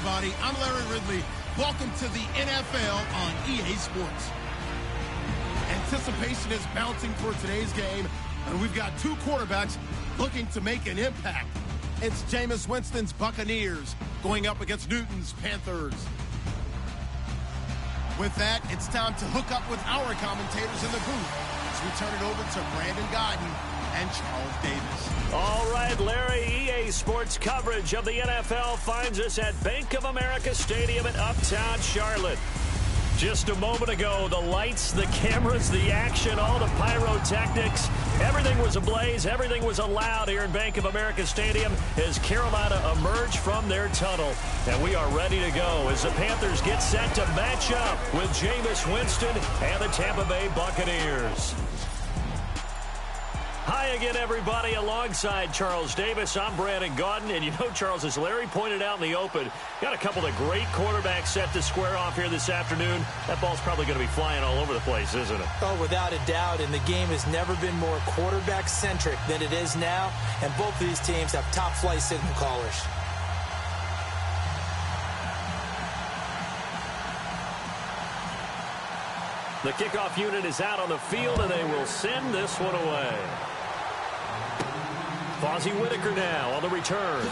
everybody. I'm Larry Ridley. Welcome to the NFL on EA Sports. Anticipation is mounting for today's game, and we've got two quarterbacks looking to make an impact. It's Jameis Winston's Buccaneers going up against Newton's Panthers. With that, it's time to hook up with our commentators in the booth as we turn it over to Brandon Godden and Charles Davis. All right, Larry, EA Sports coverage of the NFL finds us at Bank of America Stadium in Uptown Charlotte. Just a moment ago, the lights, the cameras, the action, all the pyrotechnics, everything was ablaze, everything was allowed here in Bank of America Stadium as Carolina emerged from their tunnel. And we are ready to go as the Panthers get set to match up with Jameis Winston and the Tampa Bay Buccaneers. Hi again, everybody. Alongside Charles Davis, I'm Brandon Gaudin. And you know, Charles, as Larry pointed out in the open, got a couple of great quarterbacks set to square off here this afternoon. That ball's probably going to be flying all over the place, isn't it? Oh, without a doubt. And the game has never been more quarterback-centric than it is now. And both of these teams have top-flight signal callers. The kickoff unit is out on the field, and they will send this one away. Fozzie Whitaker now on the returns.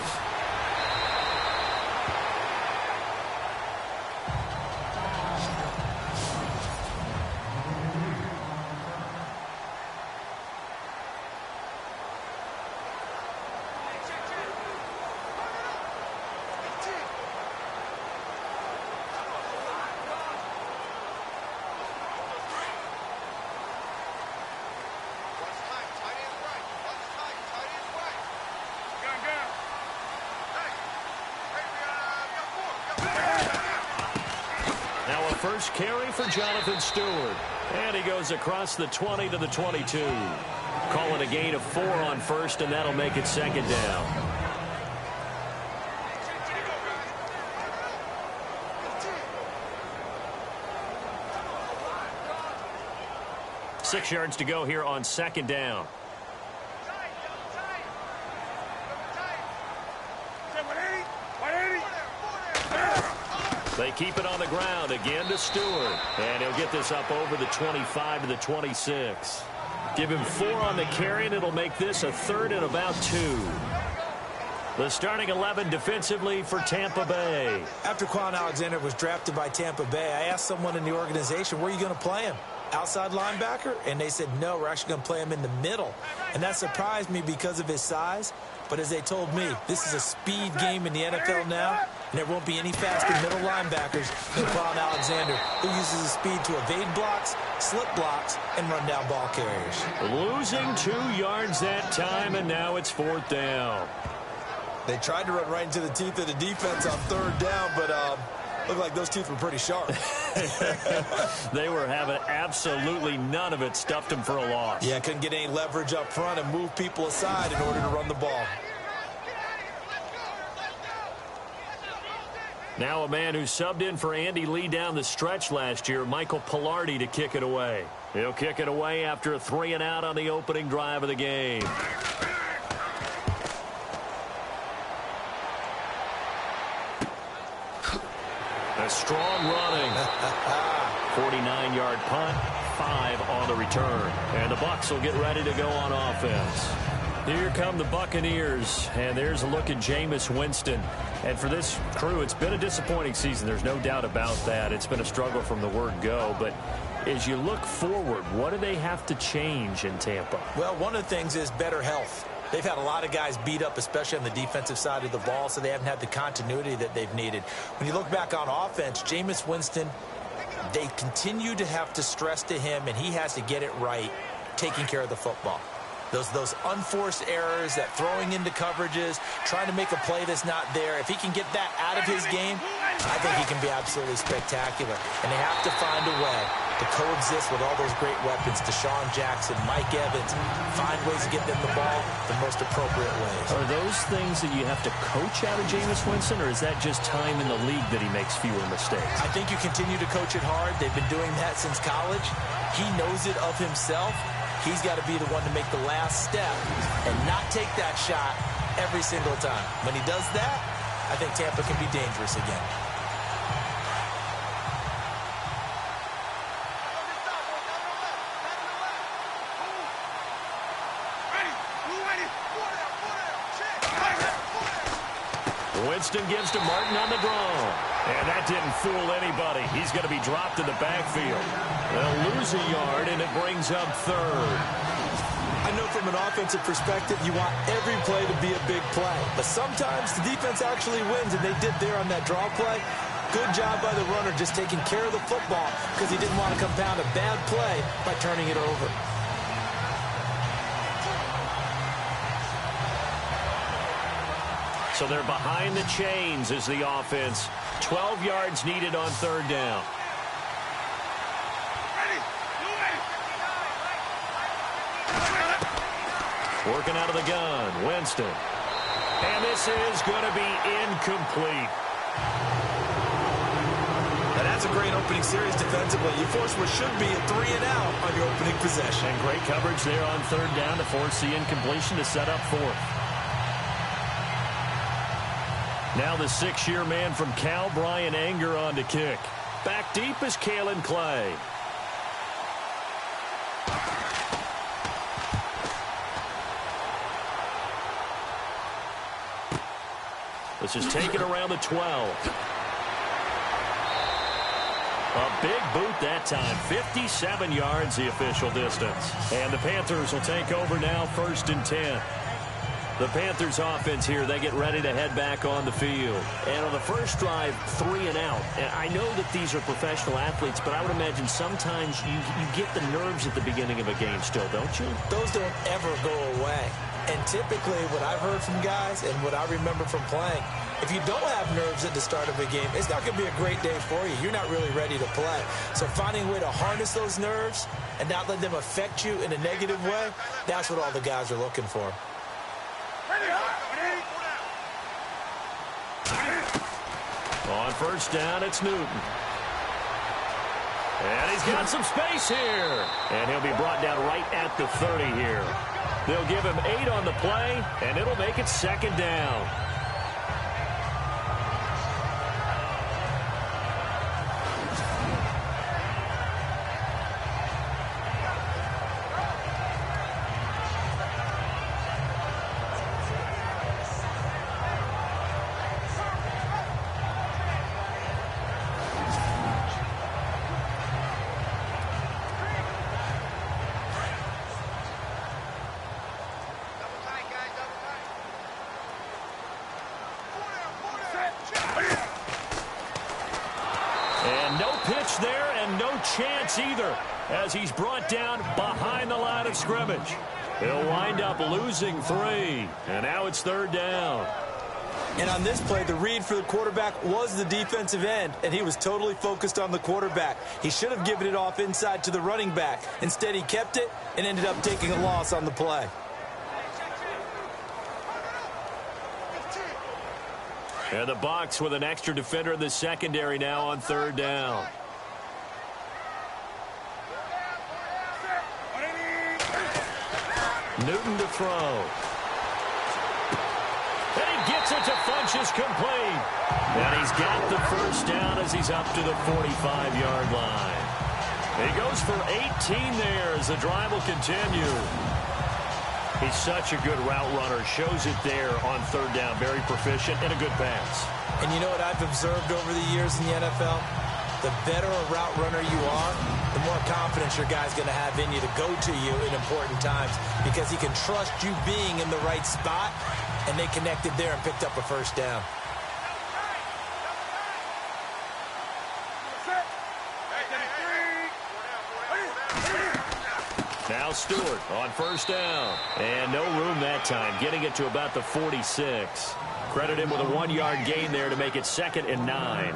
First carry for Jonathan Stewart. And he goes across the 20 to the 22. Call it a gain of 4 on first, and that'll make it second down. Six yards to go here on second down. They keep it on the ground again to Stewart. And he'll get this up over the 25 to the 26. Give him 4 on the carry, and it'll make this a third and about 2. The starting 11 defensively for Tampa Bay. After Quan Alexander was drafted by Tampa Bay, I asked someone in the organization, where are you going to play him? Outside linebacker? And they said, no, we're actually going to play him in the middle. And that surprised me because of his size. But as they told me, this is a speed game in the NFL now, and there won't be any faster middle linebackers than Quan Alexander, who uses his speed to evade blocks, slip blocks, and run down ball carriers. Losing 2 yards that time, and now it's 4th down. They tried to run right into the teeth of the defense on 3rd down, but looked like those teeth were pretty sharp. They were having absolutely none of it. Stuffed him for a loss. Yeah, couldn't get any leverage up front and move people aside in order to run the ball. Now a man who subbed in for Andy Lee down the stretch last year, Michael Pilardi, to kick it away. He'll kick it away after a 3-and-out on the opening drive of the game. A strong running. 49-yard punt, 5 on the return. And the Bucs will get ready to go on offense. Here come the Buccaneers, and there's a look at Jameis Winston. And for this crew, it's been a disappointing season. There's no doubt about that. It's been a struggle from the word go. But as you look forward, what do they have to change in Tampa? Well, one of the things is better health. They've had a lot of guys beat up, especially on the defensive side of the ball, so they haven't had the continuity that they've needed. When you look back on offense, Jameis Winston, they continue to have to stress to him, and he has to get it right, taking care of the football. Those unforced errors, that throwing into coverages, trying to make a play that's not there. If he can get that out of his game, I think he can be absolutely spectacular. And they have to find a way to coexist with all those great weapons, Deshaun Jackson, Mike Evans, find ways to get them the ball the most appropriate ways. Are those things that you have to coach out of Jameis Winston, or is that just time in the league that he makes fewer mistakes? I think you continue to coach it hard. They've been doing that since college. He knows it of himself. He's got to be the one to make the last step and not take that shot every single time. When he does that, I think Tampa can be dangerous again. Winston gives to Martin on the draw. And that didn't fool anybody. He's going to be dropped in the backfield. They'll lose a yard, and it brings up third. I know from an offensive perspective, you want every play to be a big play. But sometimes the defense actually wins, and they did there on that draw play. Good job by the runner just taking care of the football because he didn't want to compound a bad play by turning it over. So they're behind the chains as the offense. 12 yards needed on third down. Working out of the gun, Winston. And this is going to be incomplete. Now that's a great opening series defensively. You force what should be a 3-and-out on your opening possession. And great coverage there on third down to force the incompletion to set up fourth. Now the 6-year man from Cal, Brian Anger, on to kick. Back deep is Kalen Clay. This is taken around the 12. A big boot that time. 57 yards the official distance. And the Panthers will take over now, 1st and 10. The Panthers offense here, they get ready to head back on the field. And on the first drive, 3-and-out. And I know that these are professional athletes, but I would imagine sometimes you get the nerves at the beginning of a game still, don't you? Those don't ever go away. And typically what I've heard from guys and what I remember from playing, if you don't have nerves at the start of a game, it's not going to be a great day for you. You're not really ready to play. So finding a way to harness those nerves and not let them affect you in a negative way, that's what all the guys are looking for. On first down, it's Newton. And he's got some space here. And he'll be brought down right at the 30 here. They'll give him 8 on the play, and it'll make it 2nd down. Chance either as he's brought down behind the line of scrimmage. He'll wind up losing 3, and now it's 3rd down. And on this play, the read for the quarterback was the defensive end, and he was totally focused on the quarterback. He should have given it off inside to the running back. Instead, he kept it and ended up taking a loss on the play. And the Bucs with an extra defender in the secondary now on 3rd down. Newton to throw. And he gets it to Funchess complete. And he's got the first down as he's up to the 45-yard line. He goes for 18 there as the drive will continue. He's such a good route runner. Shows it there on 3rd down. Very proficient and a good pass. And you know what I've observed over the years in the NFL? The better a route runner you are, the more confidence your guy's going to have in you to go to you in important times because he can trust you being in the right spot, and they connected there and picked up a first down. Now Stewart on first down. And no room that time, getting it to about the 46. Credit him with a 1-yard gain there to make it 2nd and 9.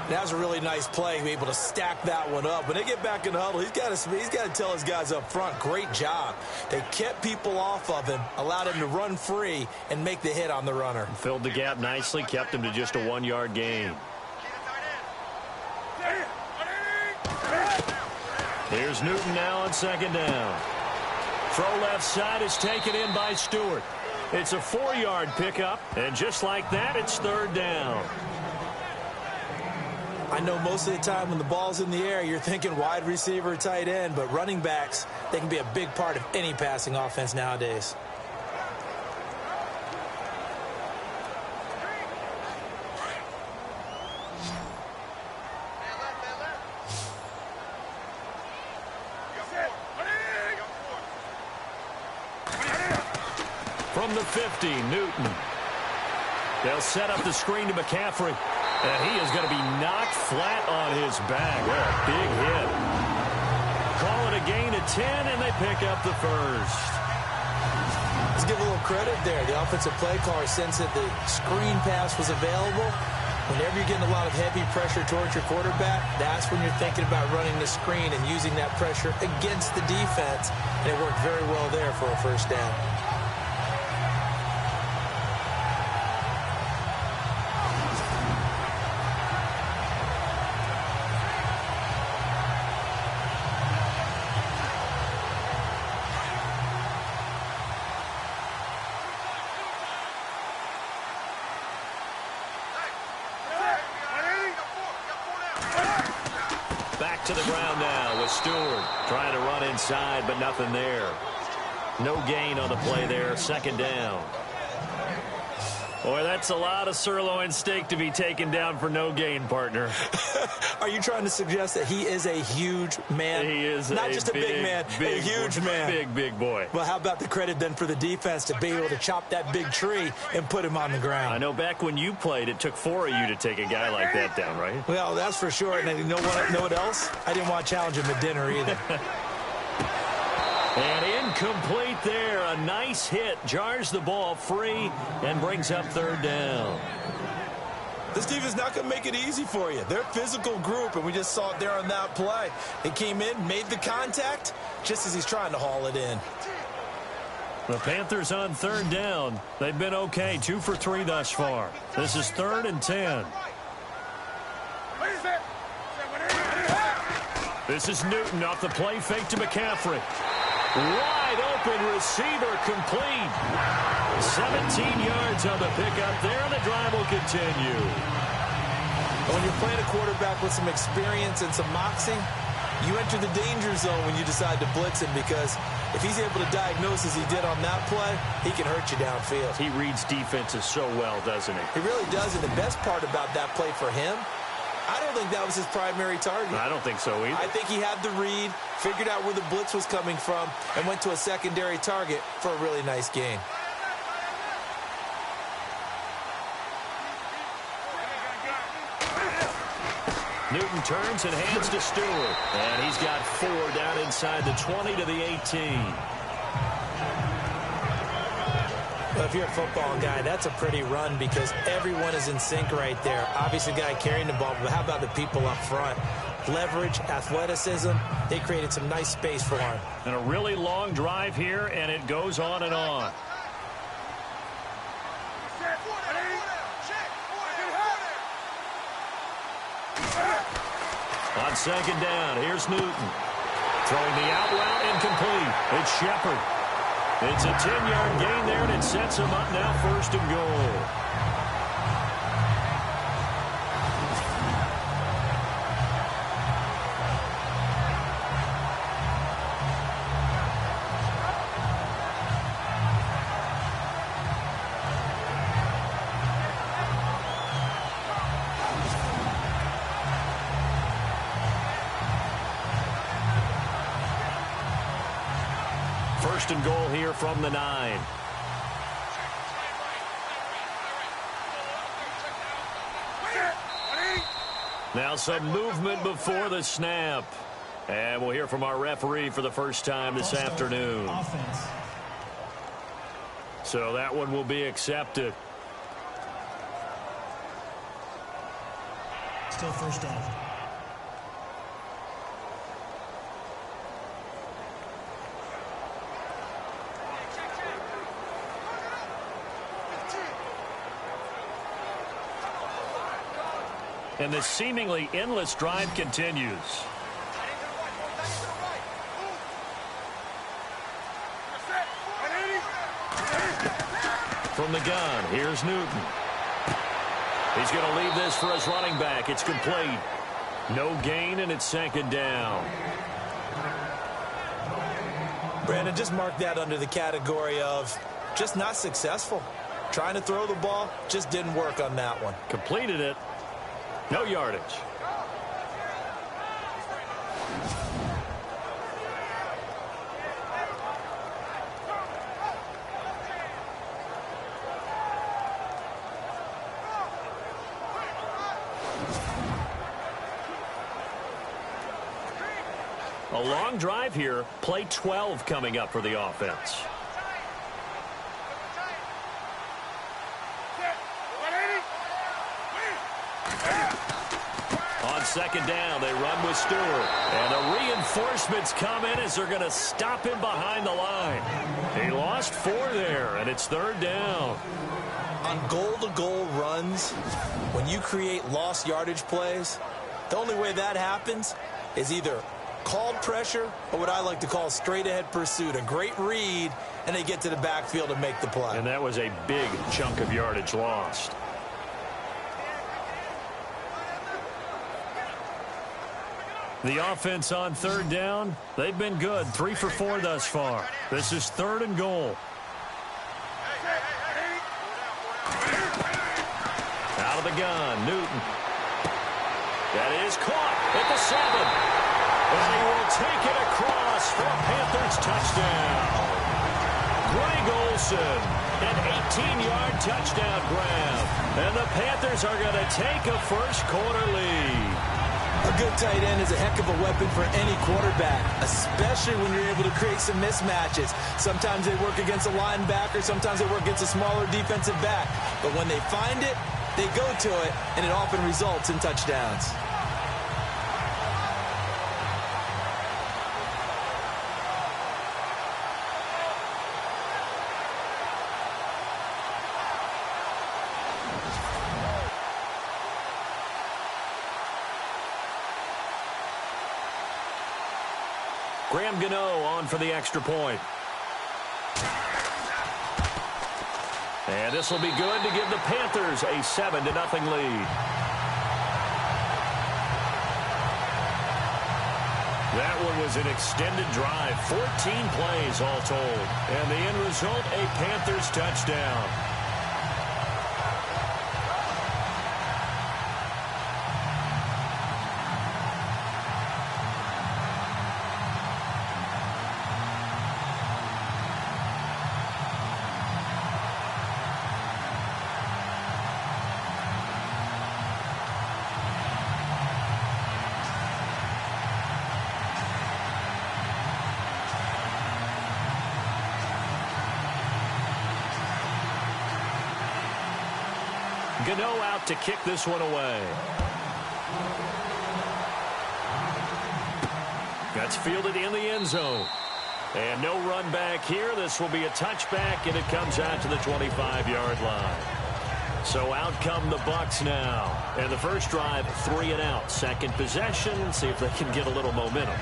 That was a really nice play, able to stack that one up. When they get back in the huddle, he's got to tell his guys up front, great job. They kept people off of him, allowed him to run free and make the hit on the runner. Filled the gap nicely, kept him to just a 1-yard gain. Here's Newton now on 2nd down. Throw left side is taken in by Stewart. It's a 4-yard pickup, and just like that, it's third down. I know most of the time when the ball's in the air, you're thinking wide receiver, tight end, but running backs, they can be a big part of any passing offense nowadays. From the 50, Newton. They'll set up the screen to McCaffrey. And he is going to be knocked flat on his back. What a big hit. Call it a gain of 10, and they pick up the first. Let's give a little credit there. The offensive play caller sensed that the screen pass was available. Whenever you're getting a lot of heavy pressure towards your quarterback, that's when you're thinking about running the screen and using that pressure against the defense. And it worked very well there for a first down. To the ground now with Stewart trying to run inside, but nothing there. No gain on the play there. Second down. Boy, that's a lot of sirloin steak to be taken down for no gain, partner. Are you trying to suggest that he is a huge man? He is not just a big man, a huge man. Big boy. Well, how about the credit then for the defense to be able to chop that big tree and put him on the ground? I know back when you played, it took 4 of you to take a guy like that down, right? Well, that's for sure. And you know what else? I didn't want to challenge him at dinner either. And incomplete there. A nice hit. Jars the ball free and brings up third down. This defense is not going to make it easy for you. They're a physical group, and we just saw it there on that play. He came in, made the contact, just as he's trying to haul it in. The Panthers on third down. They've been okay. 2 for 3 thus far. This is 3rd and 10. This is Newton off the play fake to McCaffrey. Wide open receiver complete. 17 yards on the pickup there, and the drive will continue. When you're playing a quarterback with some experience and some moxie, you enter the danger zone when you decide to blitz him, because if he's able to diagnose as he did on that play, he can hurt you downfield. He reads defenses so well, doesn't he? He really does, and the best part about that play for him, I don't think that was his primary target. I don't think so either. I think he had the read, figured out where the blitz was coming from, and went to a secondary target for a really nice gain. Newton turns and hands to Stewart. And he's got 4 down inside the 20 to the 18. Well, if you're a football guy, that's a pretty run because everyone is in sync right there. Obviously, the guy carrying the ball, but how about the people up front? Leverage, athleticism, they created some nice space for him. And a really long drive here, and it goes on and on. On second down, here's Newton. Throwing the out route incomplete. It's Shepard. It's a 10-yard gain there, and it sets him up now 1st and goal. First and goal here from the 9. Now some movement before the snap. And we'll hear from our referee for the first time this afternoon. So that one will be accepted. Still first down. And this seemingly endless drive continues. from the gun, here's Newton. He's going to leave this for his running back. It's complete. No gain, and it's second down. Brandon, just mark that under the category of just not successful. Trying to throw the ball, just didn't work on that one. Completed it. No yardage. A long drive here. Play 12 coming up for the offense. On second down, they run with Stewart. And the reinforcements come in as they're going to stop him behind the line. He lost 4 there, and it's third down. On goal-to-goal runs, when you create lost yardage plays, the only way that happens is either called pressure or what I like to call straight-ahead pursuit. A great read, and they get to the backfield and make the play. And that was a big chunk of yardage lost. The offense on third down, they've been good. 3 for 4 thus far. This is third and goal. Out of the gun, Newton. That is caught at the 7. And he will take it across for a Panthers touchdown. Greg Olsen, an 18-yard touchdown grab. And the Panthers are going to take a first-quarter lead. A good tight end is a heck of a weapon for any quarterback, especially when you're able to create some mismatches. Sometimes they work against a linebacker, sometimes they work against a smaller defensive back. But when they find it, they go to it, and it often results in touchdowns. Graham Gano on for the extra point. And this will be good to give the Panthers a 7-0 lead. That one was an extended drive, 14 plays all told. And the end result, a Panthers touchdown. Gano out to kick this one away. That's fielded in the end zone. And no run back here. This will be a touchback, and it comes out to the 25-yard line. So out come the Bucs now. And the first drive, 3 and out. Second possession, see if they can get a little momentum.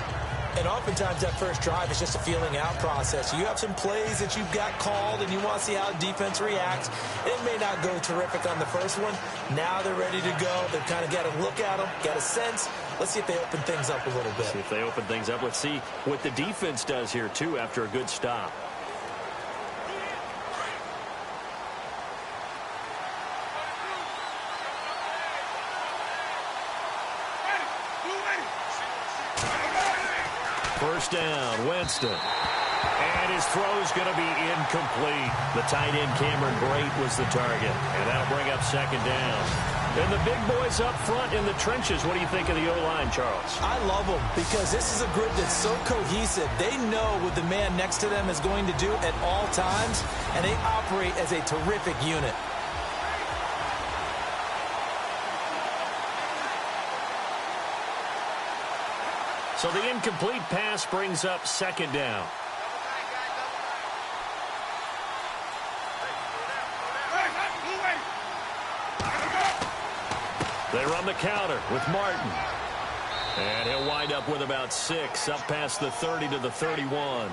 And oftentimes that first drive is just a feeling out process. You have some plays that you've got called and you want to see how defense reacts. It may not go terrific on the first one. Now they're ready to go. They've kind of got to look at them, get a sense. Let's see if they open things up a little bit. See if they open things up. Let's see what the defense does here, too, after a good stop. First down, Winston. And his throw's going to be incomplete. The tight end, Cameron Brate, was the target. And that'll bring up second down. And the big boys up front in the trenches. What do you think of the O-line, Charles? I love them because this is a group that's so cohesive. They know what the man next to them is going to do at all times, and they operate as a terrific unit. So the incomplete pass brings up second down. They run the counter with Martin. And he'll wind up with about 6, up past the 30 to the 31.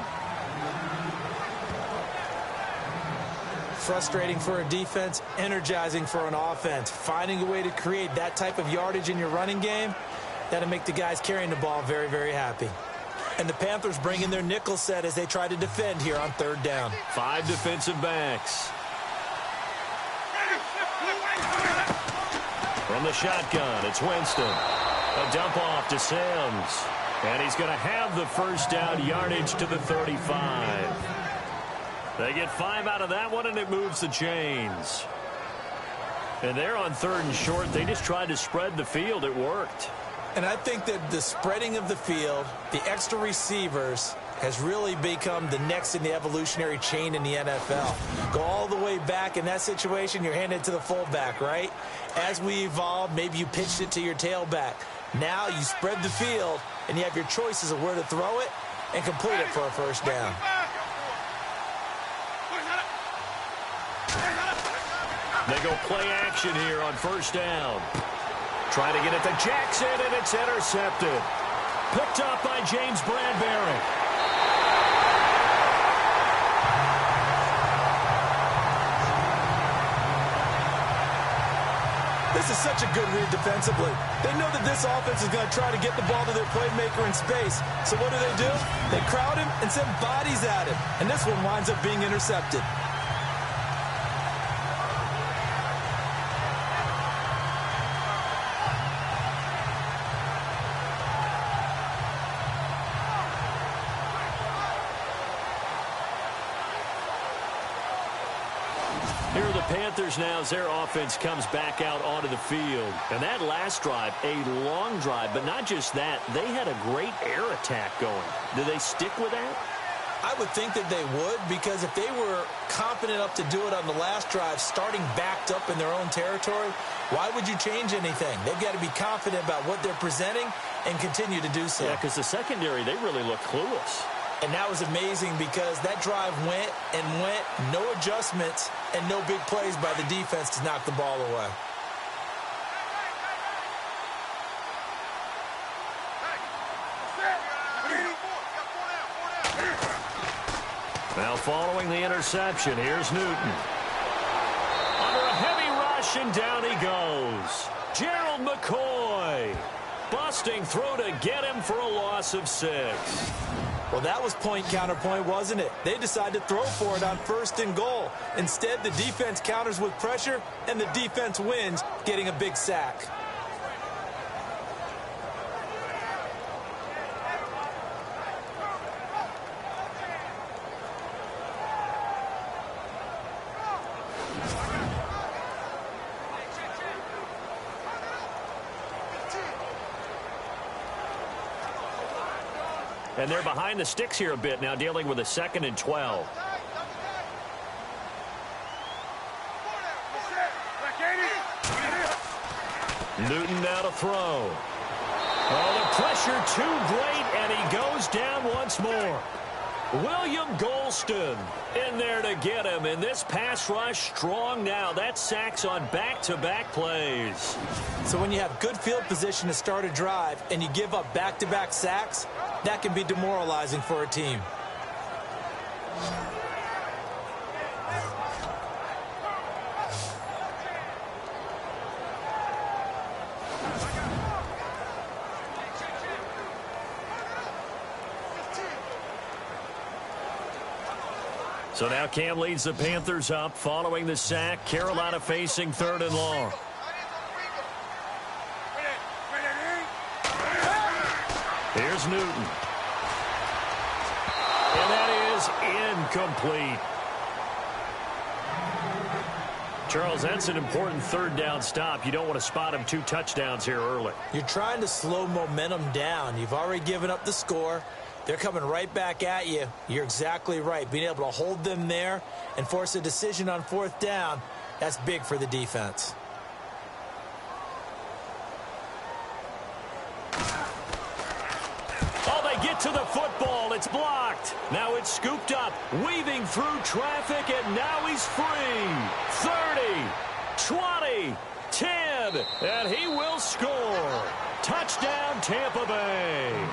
Frustrating for a defense, energizing for an offense. Finding a way to create that type of yardage in your running game, that'll make the guys carrying the ball very, very happy. And the Panthers bring in their nickel set as they try to defend here on 3rd down. 5 defensive backs. From the shotgun, it's Winston. A dump off to Sims. And he's going to have the first down, yardage to the 35. They get 5 out of that one, and it moves the chains. And they're on 3rd and short. They just tried to spread the field. It worked. And I think that the spreading of the field, the extra receivers, has really become the next in the evolutionary chain in the NFL. Go all the way back in that situation, you're handed to the fullback, right? As we evolve, maybe you pitched it to your tailback. Now you spread the field, and you have your choices of where to throw it and complete it for a first down. They go play action here on 1st down. Try to get it to Jackson, and it's intercepted. Picked up by James Bradbury. This is such a good read defensively. They know that this offense is going to try to get the ball to their playmaker in space. So what do? They crowd him and send bodies at him. And this one winds up being intercepted. Here are the Panthers now as their offense comes back out onto the field. And that last drive, a long drive, but not just that. They had a great air attack going. Do they stick with that? I would think that they would, because if they were confident enough to do it on the last drive, starting backed up in their own territory, why would you change anything? They've got to be confident about what they're presenting and continue to do so. Yeah, because the secondary, they really look clueless. And that was amazing because that drive went and went, no adjustments, and no big plays by the defense to knock the ball away. Now following the interception, here's Newton. Under a heavy rush, and down he goes. Gerald McCoy busting through to get him for a loss of 6. Well, that was point counterpoint, wasn't it? They decided to throw for it on 1st and goal. Instead, the defense counters with pressure, and the defense wins, getting a big sack. And they're behind the sticks here a bit now, dealing with a 2nd and 12. Newton now to throw. Oh, the pressure too great, and he goes down once more. William Golston in there to get him, and this pass rush strong now. That's sacks on back-to-back plays. So when you have good field position to start a drive and you give up back-to-back sacks, that can be demoralizing for a team. So now Cam leads the Panthers up following the sack. Carolina facing 3rd and long. Here's Newton. And that is incomplete. Charles, that's an important 3rd down stop. You don't want to spot him 2 touchdowns here early. You're trying to slow momentum down. You've already given up the score. They're coming right back at you. You're exactly right. Being able to hold them there and force a decision on 4th down, that's big for the defense. Oh, they get to the football. It's blocked. Now it's scooped up, weaving through traffic, and now he's free. 30, 20, 10, and he will score. Touchdown, Tampa Bay.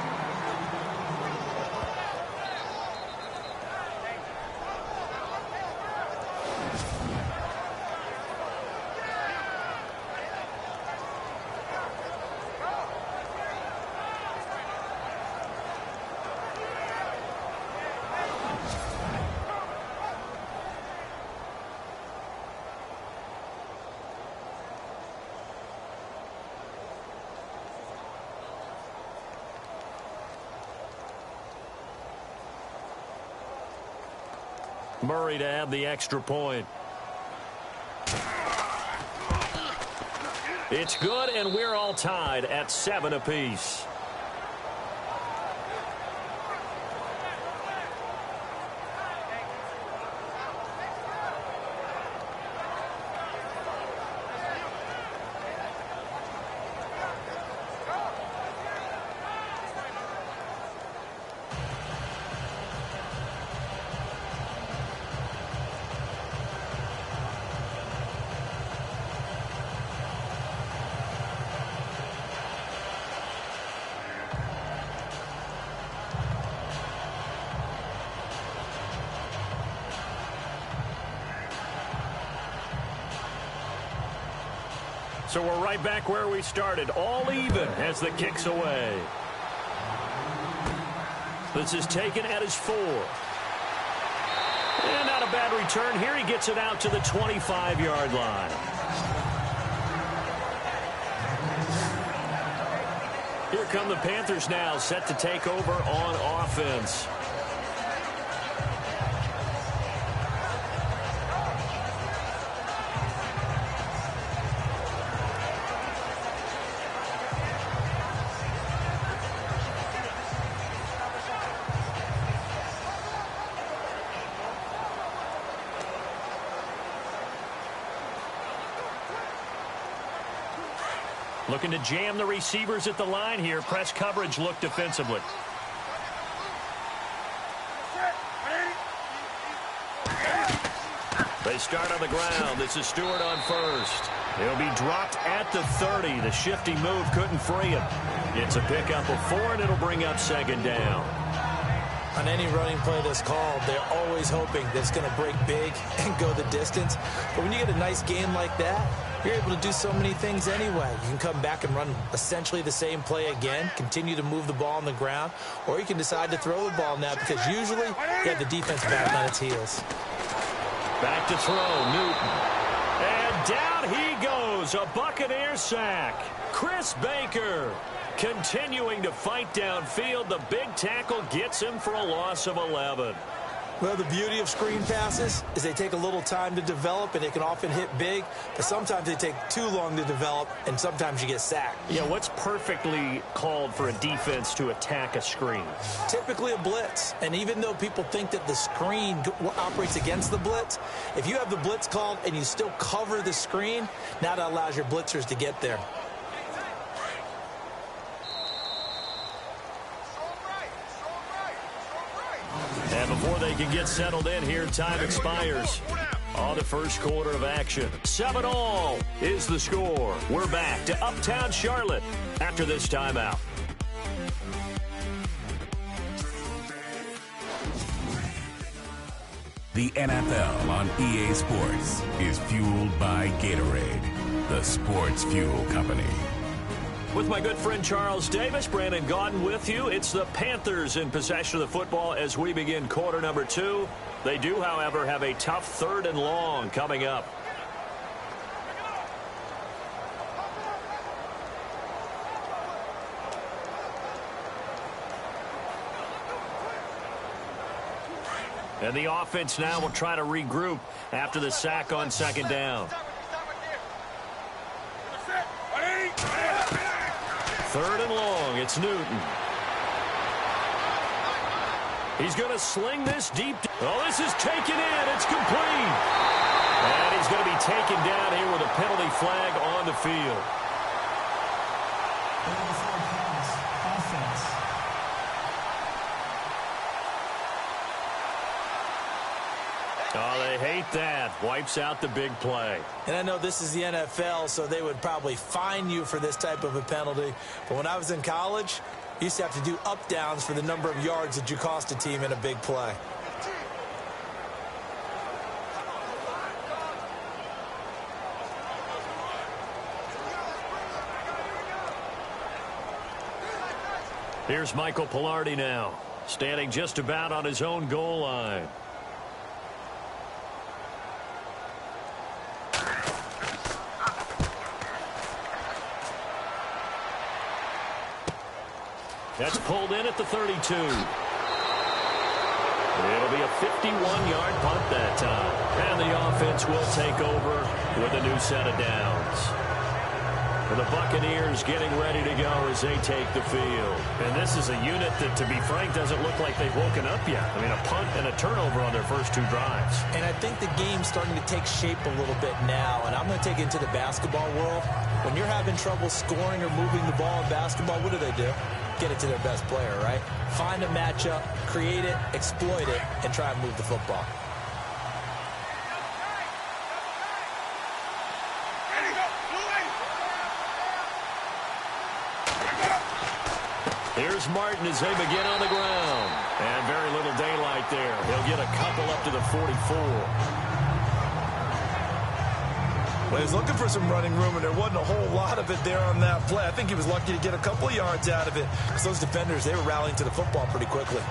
Murray to have the extra point. It's good, and we're all tied at 7 apiece. So we're right back where we started, all even as the kick's away. This is taken at his 4. And not a bad return here. He gets it out to the 25-yard line. Here come the Panthers now, set to take over on offense. Looking to jam the receivers at the line here. Press coverage look defensively. They start on the ground. This is Stewart on first. He'll be dropped at the 30. The shifty move couldn't free him. It's a pickup of 4, and it'll bring up second down. On any running play that's called, they're always hoping that it's going to break big and go the distance. But when you get a nice game like that, you're able to do so many things anyway. You can come back and run essentially the same play again, continue to move the ball on the ground, or you can decide to throw the ball now because usually you have the defense back on its heels. Back to throw, Newton. And down he goes, a Buccaneers sack. Chris Baker continuing to fight downfield. The big tackle gets him for a loss of 11. Well, the beauty of screen passes is they take a little time to develop, and they can often hit big, but sometimes they take too long to develop, and sometimes you get sacked. Yeah, what's perfectly called for a defense to attack a screen? Typically a blitz, and even though people think that the screen operates against the blitz, if you have the blitz called and you still cover the screen, now that allows your blitzers to get there. And before they can get settled in here, time expires on the first quarter of action. 7-all is the score. We're back to Uptown Charlotte after this timeout. The NFL on EA Sports is fueled by Gatorade, the sports fuel company. With my good friend Charles Davis, Brandon Gaudin with you. It's the Panthers in possession of the football as we begin quarter number 2. They do, however, have a tough 3rd and long coming up. And the offense now will try to regroup after the sack on second down. 3rd and long. It's Newton. He's going to sling this deep. Oh, this is taken in. It's complete. And he's going to be taken down here with a penalty flag on the field. Oh, they hate that. Wipes out the big play. And I know this is the NFL, so they would probably fine you for this type of a penalty. But when I was in college, you used to have to do up-downs for the number of yards that you cost a team in a big play. Here's Michael Pilardi now, standing just about on his own goal line. That's pulled in at the 32. It'll be a 51-yard punt that time. And the offense will take over with a new set of downs. And the Buccaneers getting ready to go as they take the field. And this is a unit that, to be frank, doesn't look like they've woken up yet. I mean, a punt and a turnover on their first 2 drives. And I think the game's starting to take shape a little bit now. And I'm going to take it into the basketball world. When you're having trouble scoring or moving the ball in basketball, what do? Get it to their best player, right? Find a matchup, create it, exploit it, and try and move the football. Here's Martin as they begin on the ground. And very little daylight there. He'll get a couple up to the 44. Well, he was looking for some running room, and there wasn't a whole lot of it there on that play. I think he was lucky to get a couple of yards out of it because those defenders, they were rallying to the football pretty quickly.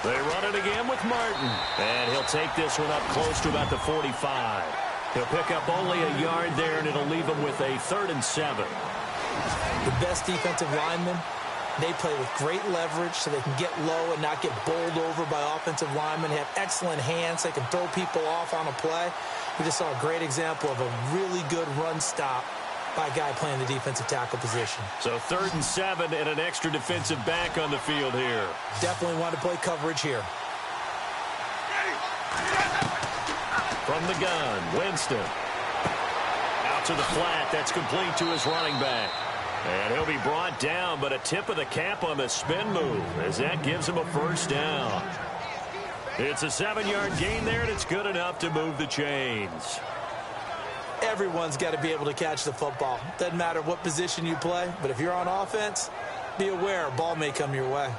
They run it again with Martin. And he'll take this one up close to about the 45. He'll pick up only a yard there, and it'll leave him with a 3rd and 7. The best defensive linemen, they play with great leverage so they can get low and not get bowled over by offensive linemen. They have excellent hands. They can throw people off on a play. We just saw a great example of a really good run stop by a guy playing the defensive tackle position. So 3rd and 7 and an extra defensive back on the field here. Definitely want to play coverage here. From the gun, Winston. Out to the flat. That's complete to his running back. And he'll be brought down, but a tip of the cap on the spin move as that gives him a 1st down. It's a 7-yard gain there, and it's good enough to move the chains. Everyone's got to be able to catch the football. Doesn't matter what position you play, but if you're on offense, be aware a ball may come your way.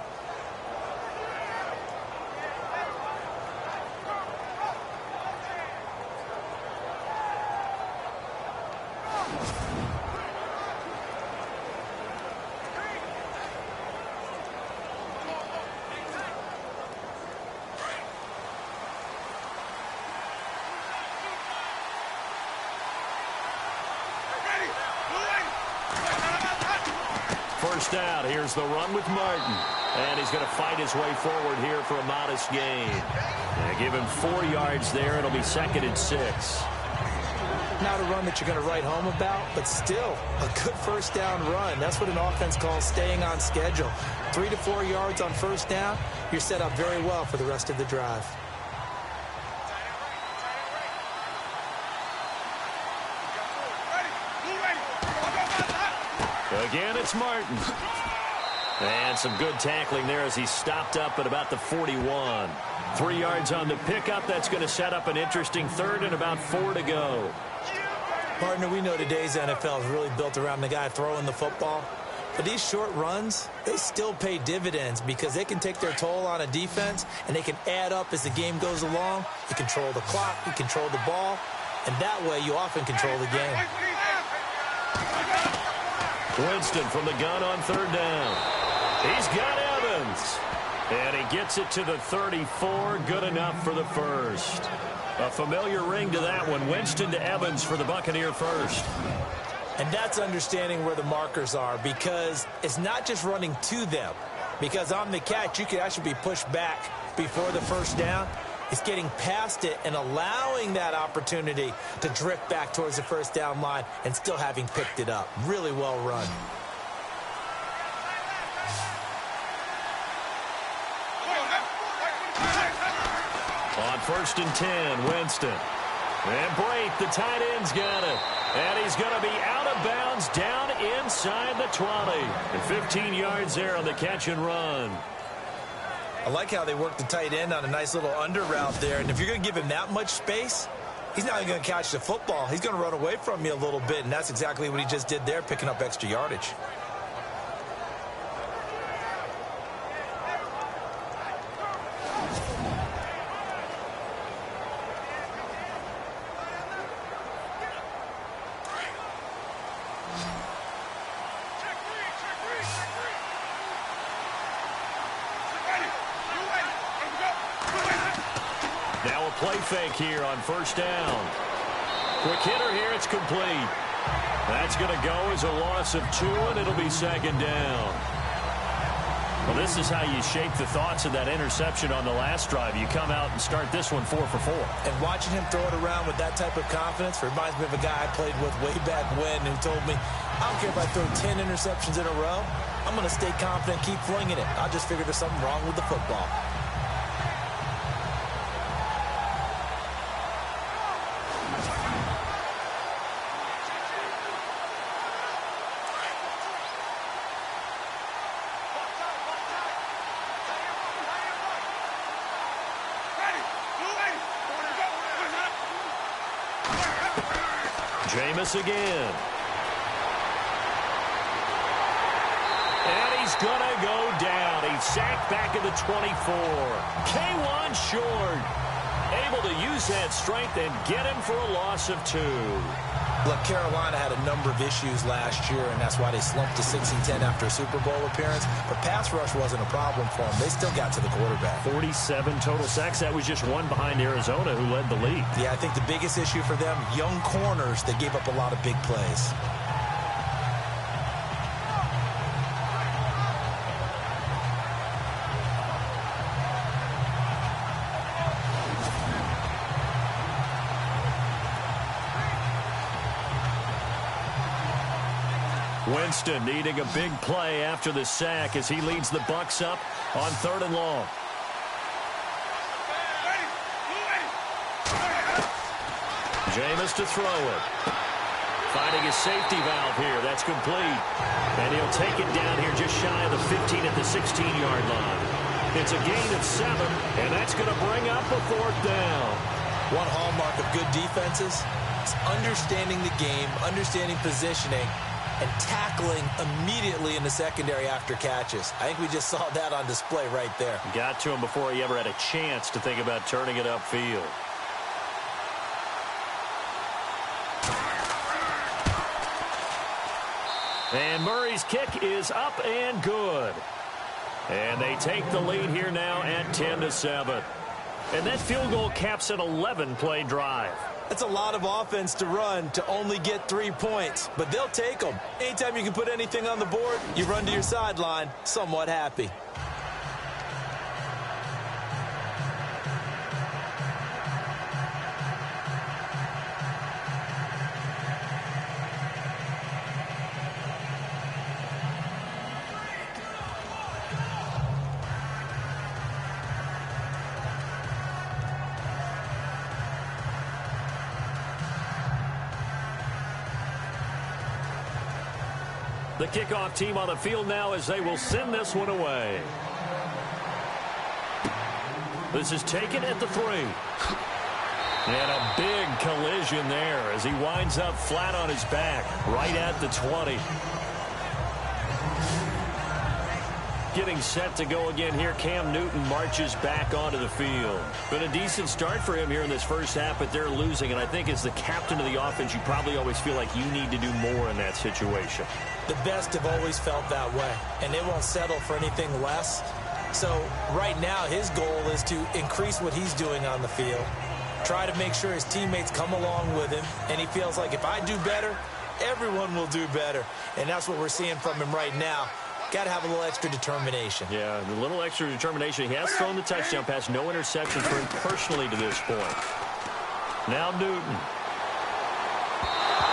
First out. Here's the run with Martin. And he's going to fight his way forward here for a modest gain. And give him 4 yards there. It'll be 2nd and 6. Not a run that you're going to write home about, but still a good 1st down run. That's what an offense calls staying on schedule. 3 to 4 yards on 1st down. You're set up very well for the rest of the drive. Again, it's Martin. And some good tackling there as he stopped up at about the 41. 3 yards on the pickup. That's going to set up an interesting 3rd and about 4 to go. Partner, we know today's NFL is really built around the guy throwing the football. But these short runs, they still pay dividends because they can take their toll on a defense and they can add up as the game goes along. You control the clock, you control the ball, and that way you often control the game. Winston from the gun on 3rd down. He's got Evans. And he gets it to the 34. Good enough for the 1st. A familiar ring to that one. Winston to Evans for the Buccaneer 1st. And that's understanding where the markers are because it's not just running to them. Because on the catch, you could actually be pushed back before the 1st down. It's getting past it and allowing that opportunity to drift back towards the 1st down line and still having picked it up. Really well run. On 1st and 10, Winston. And Brate, the tight end's got it. And he's going to be out of bounds down inside the 20. And 15 yards there on the catch and run. I like how they work the tight end on a nice little under route there. And if you're going to give him that much space, he's not even going to catch the football. He's going to run away from you a little bit, and that's exactly what he just did there, picking up extra yardage. Now a play fake here on 1st down. Quick hitter here. It's complete. That's going to go as a loss of 2, and it'll be second down. Well, this is how you shape the thoughts of that interception on the last drive. You come out and start this one 4 for 4. And watching him throw it around with that type of confidence reminds me of a guy I played with way back when who told me, I don't care if I throw 10 interceptions in a row. I'm going to stay confident, keep flinging it. I just figured there's something wrong with the football. Jameis again. And he's going to go down. He's sacked back at the 24. K1 short. Able to use that strength and get him for a loss of 2. Look, Carolina had a number of issues last year, and that's why they slumped to 6-10 after a Super Bowl appearance. But pass rush wasn't a problem for them. They still got to the quarterback. 47 total sacks. That was just one behind Arizona, who led the league. Yeah, I think the biggest issue for them, young corners, they gave up a lot of big plays. Winston needing a big play after the sack as he leads the Bucs up on 3rd and long. Jameis to throw it. Finding his safety valve here. That's complete. And he'll take it down here just shy of the 15 at the 16-yard line. It's a gain of 7, and that's going to bring up a 4th down. One hallmark of good defenses is understanding the game, understanding positioning, and tackling immediately in the secondary after catches. I think we just saw that on display right there. Got to him before he ever had a chance to think about turning it upfield. And Murray's kick is up and good. And they take the lead here now at 10-7. And that field goal caps an 11-play drive. That's a lot of offense to run to only get 3 points, but they'll take them. Anytime you can put anything on the board, you run to your sideline somewhat happy. The kickoff team on the field now as they will send this one away. This is taken at the 3. And a big collision there as he winds up flat on his back right at the 20. Getting set to go again here. Cam Newton marches back onto the field. Been a decent start for him here in this first half, but they're losing. And I think as the captain of the offense, you probably always feel like you need to do more in that situation. The best have always felt that way, and they won't settle for anything less. So right now his goal is to increase what he's doing on the field, try to make sure his teammates come along with him, and he feels like if I do better, everyone will do better. And that's what we're seeing from him right now. Got to have a little extra determination. Yeah, a little extra determination. He has thrown the touchdown pass. No interceptions for him personally to this point. Now Newton.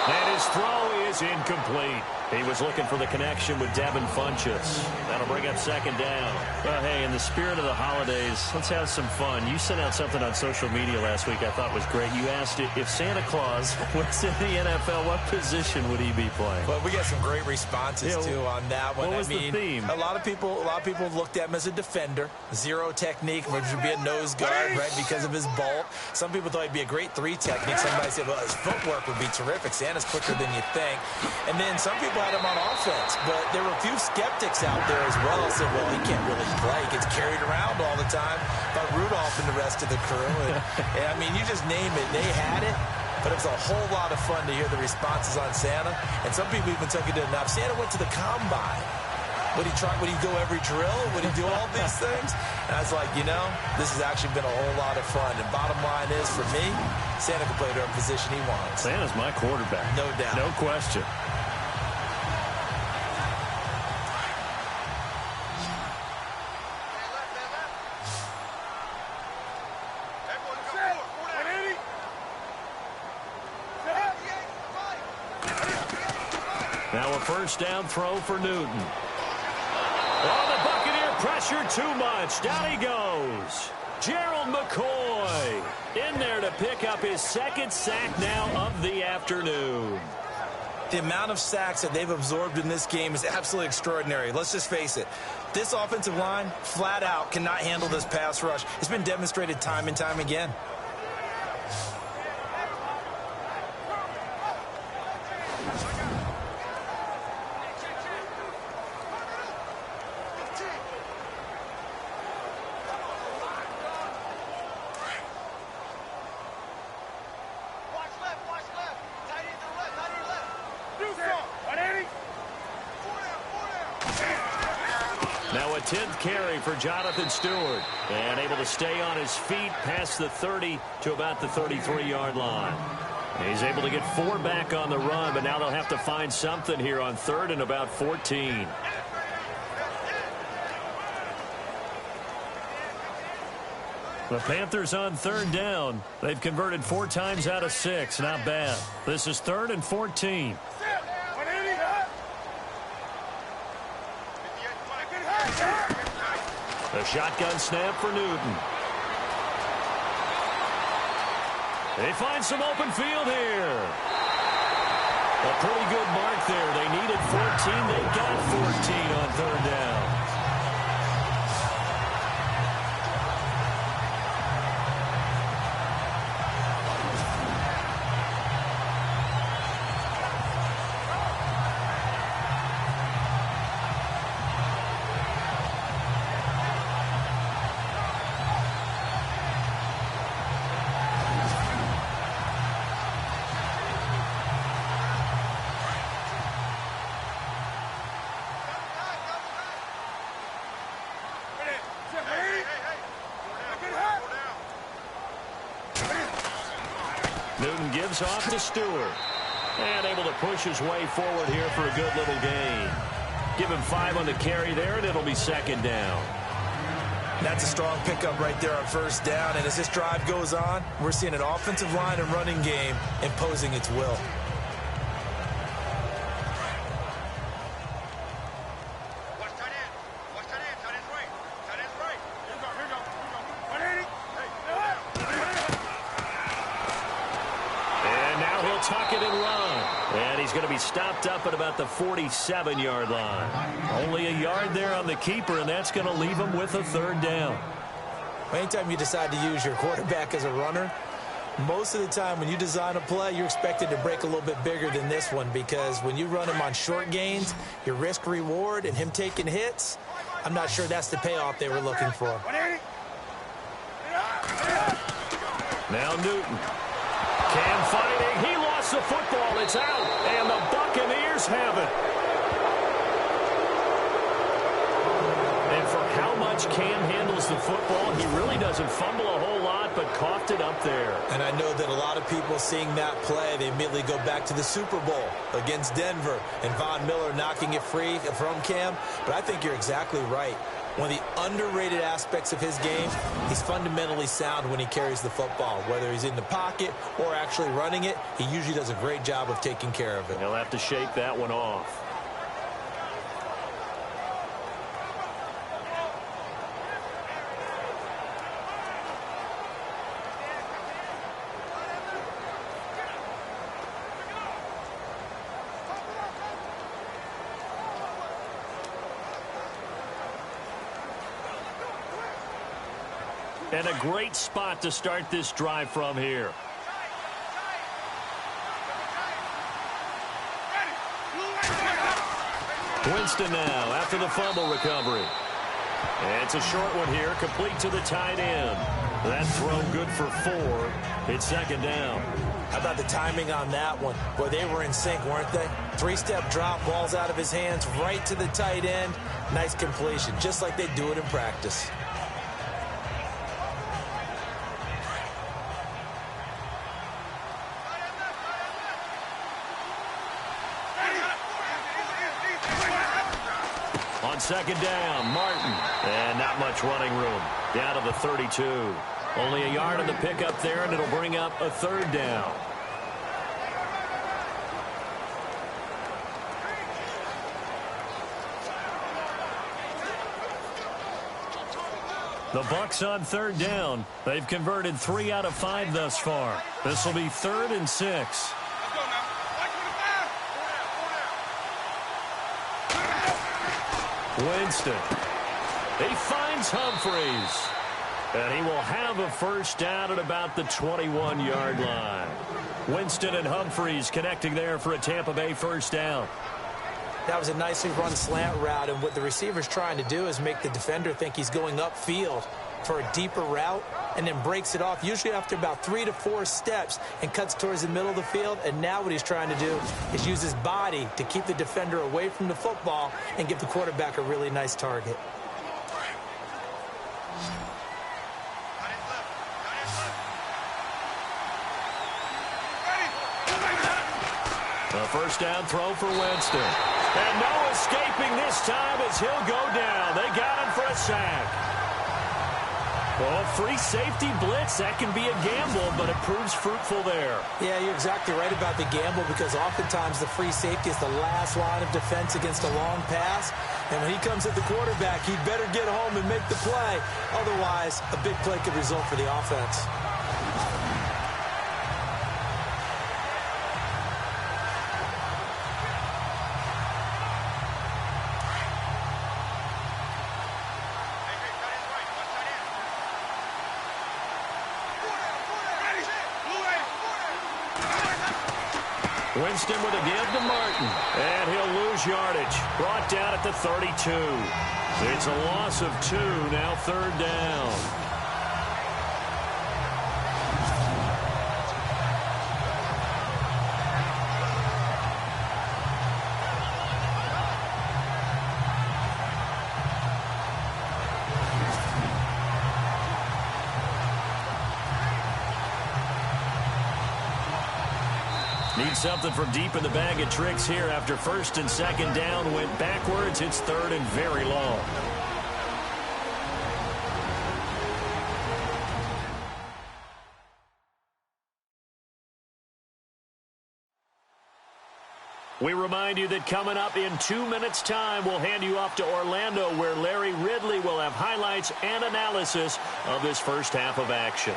And his throw is incomplete. He was looking for the connection with Devin Funchess. That'll bring up second down. Well, hey, in the spirit of the holidays, let's have some fun. You sent out something on social media last week I thought was great. You asked if Santa Claus was in the NFL, what position would he be playing? Well, we got some great responses, too, on that one. What was the theme? A lot of people looked at him as a defender. Zero technique, which would be a nose guard, right, because of his bulk. Some people thought he'd be a great 3 technique. Somebody said, well, his footwork would be terrific. Santa's quicker than you think. And then some people had him on offense, but there were a few skeptics out there as well. Said, well, he can't really play. He gets carried around all the time by Rudolph and the rest of the crew. And I mean, you just name it. They had it, but it was a whole lot of fun to hear the responses on Santa. And some people even took it enough. Santa went to the combine. Would he go every drill? Would he do all these things? And I was like, you know, this has actually been a whole lot of fun. And bottom line is, for me, Santa can play whatever position he wants. Santa's my quarterback. No doubt. No question. Now a first down throw for Newton. Oh, the Buccaneer pressure too much. Down he goes. Gerald McCoy in there to pick up his second sack now of the afternoon. The amount of sacks that they've absorbed in this game is absolutely extraordinary. Let's just face it. This offensive line, flat out, cannot handle this pass rush. It's been demonstrated time and time again. Now a 10th carry for Jonathan Stewart. And able to stay on his feet past the 30 to about the 33-yard line. He's able to get 4 back on the run, but now they'll have to find something here on 3rd and about 14. The Panthers on 3rd down. They've converted 4 times out of 6. Not bad. This is 3rd and 14. The shotgun snap for Newton. They find some open field here. A pretty good mark there. They needed 14. They got 14 on 3rd down. Newton gives off to Stewart. And able to push his way forward here for a good little gain. Give him 5 on the carry there, and it'll be 2nd down. That's a strong pickup right there on 1st down. And as this drive goes on, we're seeing an offensive line and running game imposing its will. Tuck it and run. And he's going to be stopped up at about the 47-yard line. Only a yard there on the keeper, and that's going to leave him with a 3rd down. Anytime you decide to use your quarterback as a runner, most of the time when you design a play, you're expected to break a little bit bigger than this one, because when you run him on short gains, your risk-reward and him taking hits, I'm not sure that's the payoff they were looking for. Now Newton. Cam fighting. He lost the football. It's out. And the Buccaneers have it. And for how much Cam handles the football, he really doesn't fumble a whole lot, but coughed it up there. And I know that a lot of people seeing that play, they immediately go back to the Super Bowl against Denver and Von Miller knocking it free from Cam. But I think you're exactly right. One of the underrated aspects of his game, he's fundamentally sound when he carries the football. Whether he's in the pocket or actually running it, he usually does a great job of taking care of it. He'll have to shake that one off. And a great spot to start this drive from here. Winston now after the fumble recovery. And it's a short one here, complete to the tight end. That throw good for 4. It's 2nd down. How about the timing on that one? Boy, they were in sync, weren't they? 3-step drop, ball's out of his hands, right to the tight end. Nice completion, just like they do it in practice. On second down, Martin. And not much running room. Down to the 32. Only a yard on the pickup there, and it'll bring up a third down. The Bucs on third down. They've converted 3 out of 5 thus far. This will be 3rd and 6. Winston. He finds Humphries. And he will have a first down at about the 21-yard line. Winston and Humphries connecting there for a Tampa Bay first down. That was a nicely run slant route, and what the receiver's trying to do is make the defender think he's going upfield for a deeper route and then breaks it off, usually after about 3 to 4 steps, and cuts towards the middle of the field. And now what he's trying to do is use his body to keep the defender away from the football and give the quarterback a really nice target. A first down throw for Winston. And no escaping this time as he'll go down. They got him for a sack. Well, free safety blitz, that can be a gamble, but it proves fruitful there. Yeah, you're exactly right about the gamble, because oftentimes the free safety is the last line of defense against a long pass. And when he comes at the quarterback, he'd better get home and make the play. Otherwise, a big play could result for the offense. Winston with a give to Martin, and he'll lose yardage. Brought down at the 32. It's a loss of 2, now 3rd down. Need something from deep in the bag of tricks here after 1st and 2nd down. Went backwards. It's 3rd and very long. We remind you that coming up in 2 minutes' time, we'll hand you off to Orlando, where Larry Ridley will have highlights and analysis of this first half of action.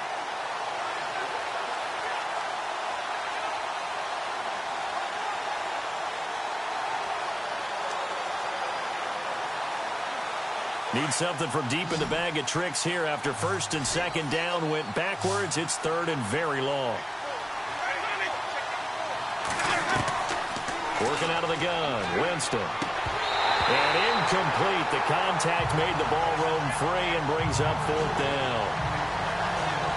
Need something from deep in the bag of tricks here after 1st and 2nd down. Went backwards. It's 3rd and very long. Working out of the gun, Winston. And incomplete. The contact made the ball roam free and brings up 4th down.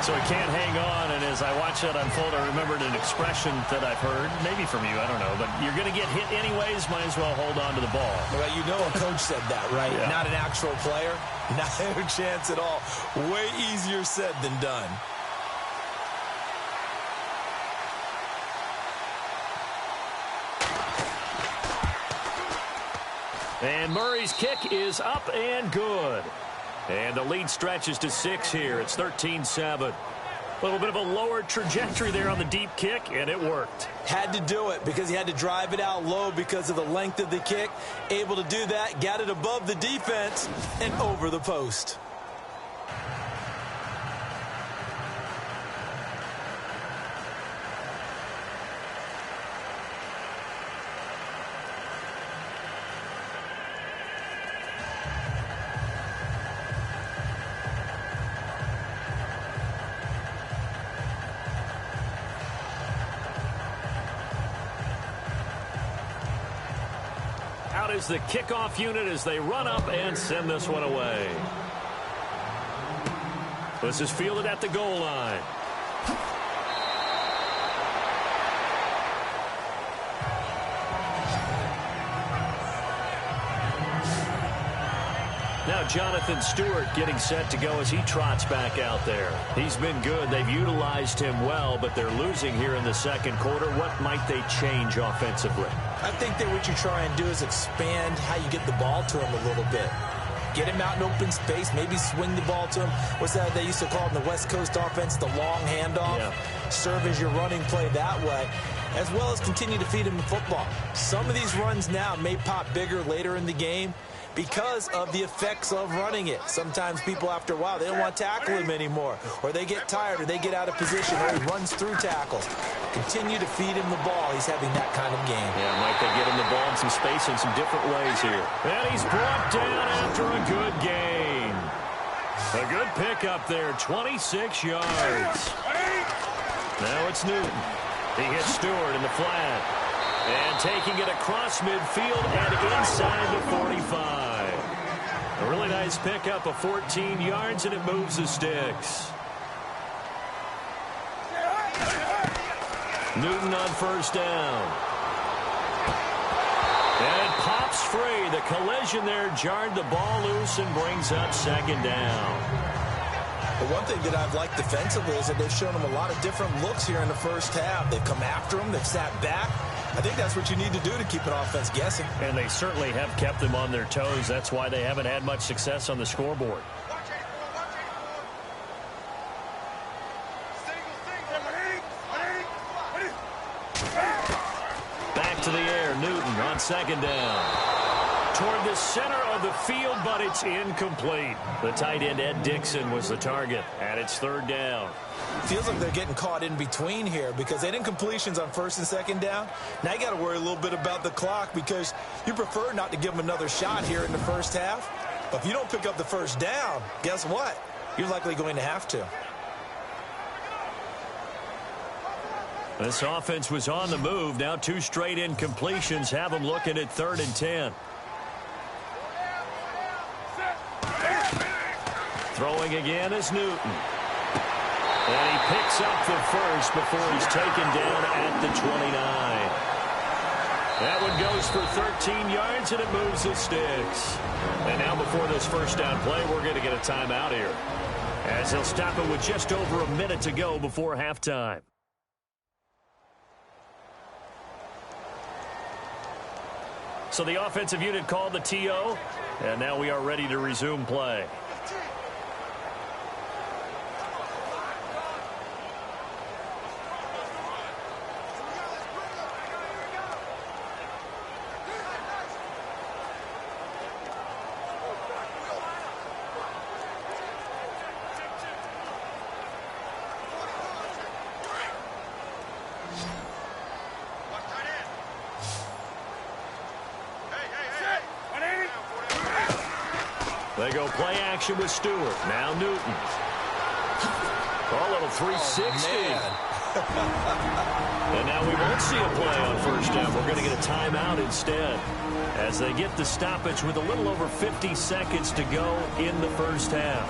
So he can't hang on, and as I watch that unfold, I remembered an expression that I've heard, maybe from you, I don't know, but you're going to get hit anyways, might as well hold on to the ball. Well, you know a coach said that, right? Yeah. Not an actual player. Not a chance at all. Way easier said than done. And Murray's kick is up and good. And the lead stretches to 6 here. It's 13-7. A little bit of a lower trajectory there on the deep kick, and it worked. Had to do it because he had to drive it out low because of the length of the kick. Able to do that, got it above the defense and over the post. Out is the kickoff unit as they run up and send this one away. This is fielded at the goal line. Jonathan Stewart getting set to go as he trots back out there. He's been good. They've utilized him well, but they're losing here in the second quarter. What might they change offensively? I think that what you try and do is expand how you get the ball to him a little bit. Get him out in open space, maybe swing the ball to him. What's that they used to call in the West Coast offense, the long handoff? Yeah. Serve as your running play that way, as well as continue to feed him the football. Some of these runs now may pop bigger later in the game because of the effects of running it. Sometimes people, after a while, they don't want to tackle him anymore, or they get tired, or they get out of position, or he runs through tackles. Continue to feed him the ball. He's having that kind of game. Yeah, Mike, they get him the ball in some space in some different ways here. And he's brought down after a good gain. A good pickup there, 26 yards. Now it's Newton. He hits Stewart in the flat. And taking it across midfield and inside the 45. A really nice pickup of 14 yards, and it moves the sticks. Newton on first down. And it pops free. The collision there jarred the ball loose and brings up second down. The one thing that I've liked defensively is that they've shown him a lot of different looks here in the first half. They've come after him. They've sat back. I think that's what you need to do to keep an offense guessing. And they certainly have kept them on their toes. That's why they haven't had much success on the scoreboard. Back to the air, Newton on second down. Toward the center of the field, but it's incomplete. The tight end, Ed Dixon, was the target, and it's third down. Feels like they're getting caught in between here because they didn't incompletions on first and second down. Now you got to worry a little bit about the clock because you prefer not to give them another shot here in the first half. But if you don't pick up the first down, guess what? You're likely going to have to. This offense was on the move. Now two straight incompletions have them looking at 3rd and 10. Throwing again is Newton. And he picks up the first before he's taken down at the 29. That one goes for 13 yards, and it moves the sticks. And now before this first down play, we're going to get a timeout here, as they'll stop it with just over a minute to go before halftime. So the offensive unit called the TO, and now we are ready to resume play. They go play action with Stewart. Now Newton. A little 360. And now we won't see a play on first down. We're going to get a timeout instead, as they get the stoppage with a little over 50 seconds to go in the first half.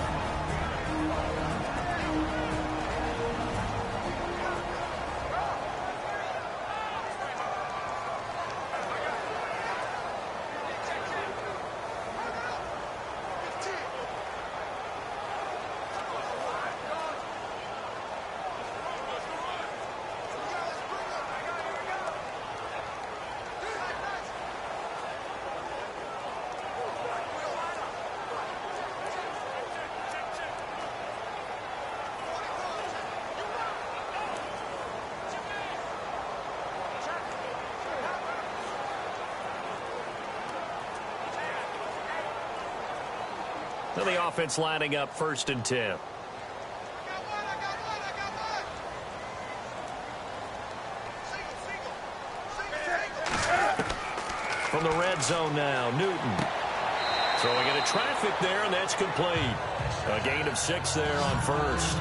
So the offense lining up 1st and 10. From the red zone now, Newton. Throwing into traffic there, and that's complete. A gain of 6 there on first.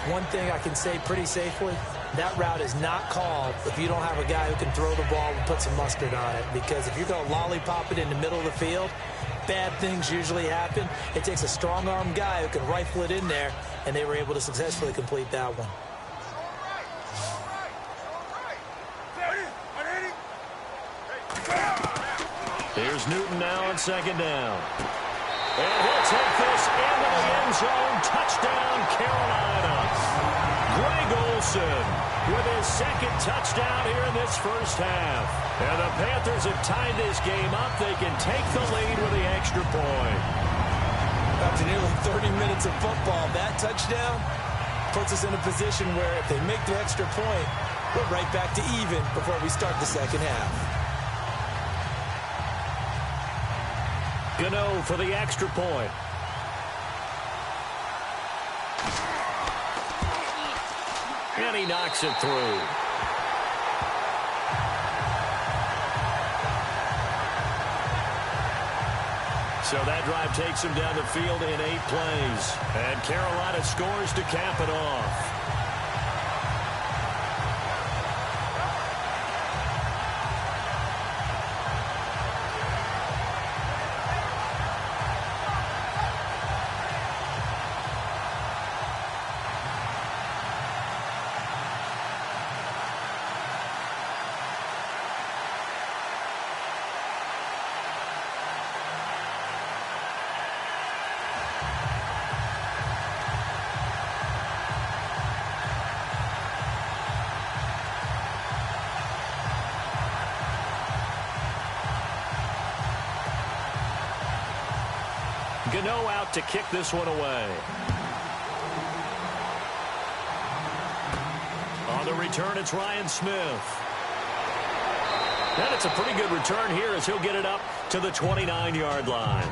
One thing I can say pretty safely, that route is not called if you don't have a guy who can throw the ball and put some mustard on it. Because if you're going to lollipop it in the middle of the field, bad things usually happen. It takes a strong-arm guy who can rifle it in there, and they were able to successfully complete that one. Here's Newton now on second down. And he'll take this into the end zone. Touchdown, Carolina. Greg Olsen with his second touchdown here in this first half. And the Panthers have tied this game up. They can take the lead with the extra point. After nearly 30 minutes of football, that touchdown puts us in a position where if they make the extra point, we're right back to even before we start the second half. Gano for the extra point. And he knocks it through. So that drive takes him down the field in 8 plays. And Carolina scores to cap it off. Gano out to kick this one away. On the return, it's Ryan Smith. And it's a pretty good return here as he'll get it up to the 29-yard line.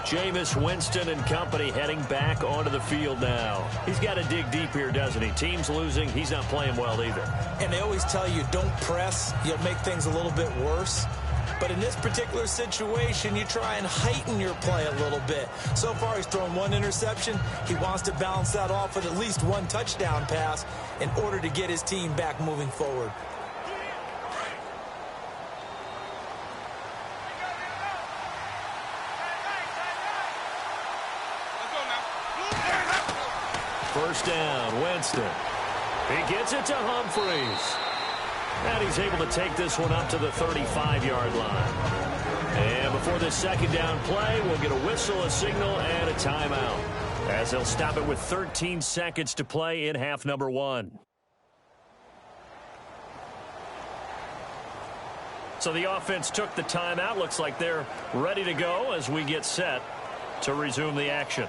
Jameis Winston and company heading back onto the field now. He's got to dig deep here, doesn't he? Team's losing. He's not playing well either. And they always tell you, don't press. You'll make things a little bit worse. But in this particular situation, you try and heighten your play a little bit. So far, he's thrown 1 interception. He wants to balance that off with at least 1 touchdown pass in order to get his team back moving forward. First down, Winston. He gets it to Humphries. And he's able to take this one up to the 35-yard line. And before this second down play, we'll get a whistle, a signal, and a timeout, as they'll stop it with 13 seconds to play in half number 1. So the offense took the timeout. Looks like they're ready to go as we get set to resume the action.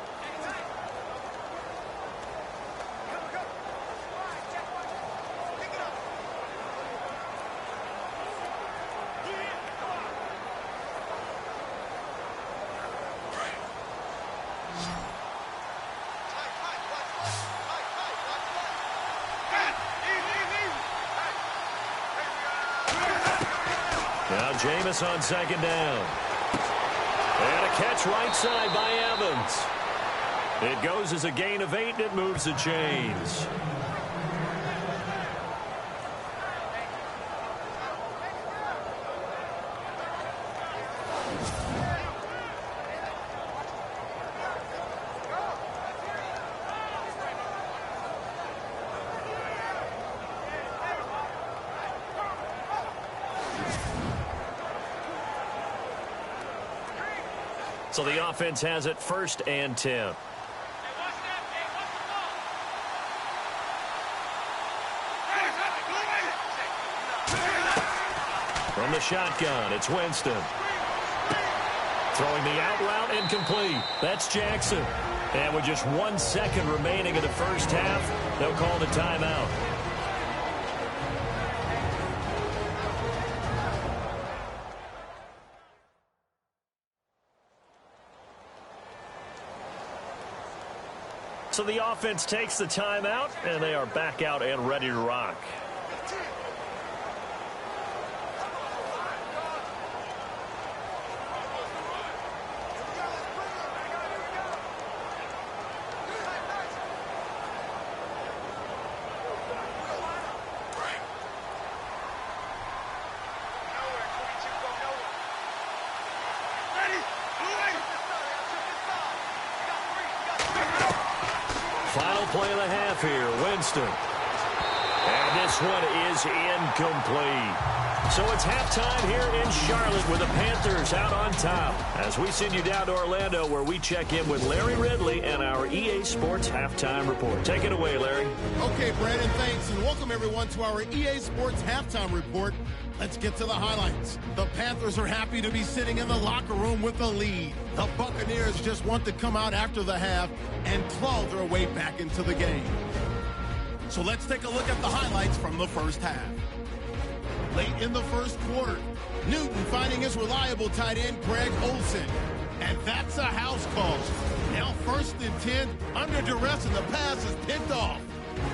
Jameis on second down. And a catch right side by Evans. It goes as a gain of 8, and it moves the chains. So the offense has it 1st and 10. From the shotgun, it's Winston. Throwing the out route, incomplete. That's Jackson. And with just 1 second remaining in the first half, they'll call the timeout. So the offense takes the timeout, and they are back out and ready to rock. Final play of the half here, Winston. And this one is incomplete. So it's halftime here in Charlotte with the Panthers out on top. As we send you down to Orlando where we check in with Larry Ridley and our EA Sports Halftime Report. Take it away, Larry. Okay, Brandon, thanks, and welcome everyone to our EA Sports Halftime Report. Let's get to the highlights. The Panthers are happy to be sitting in the locker room with the lead. The Buccaneers just want to come out after the half and claw their way back into the game. So let's take a look at the highlights from the first half. Late in the first quarter, Newton finding his reliable tight end, Greg Olsen. And that's a house call. Now 1st and 10, under duress, and the pass is picked off.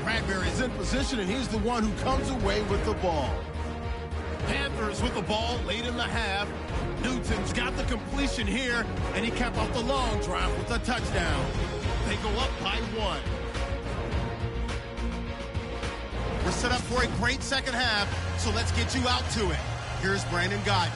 Bradbury's in position, and he's the one who comes away with the ball. Panthers with the ball late in the half. Newton's got the completion here, and he capped off the long drive with a touchdown. They go up by 1. We're set up for a great second half, so let's get you out to it. Here's Brandon Guyton.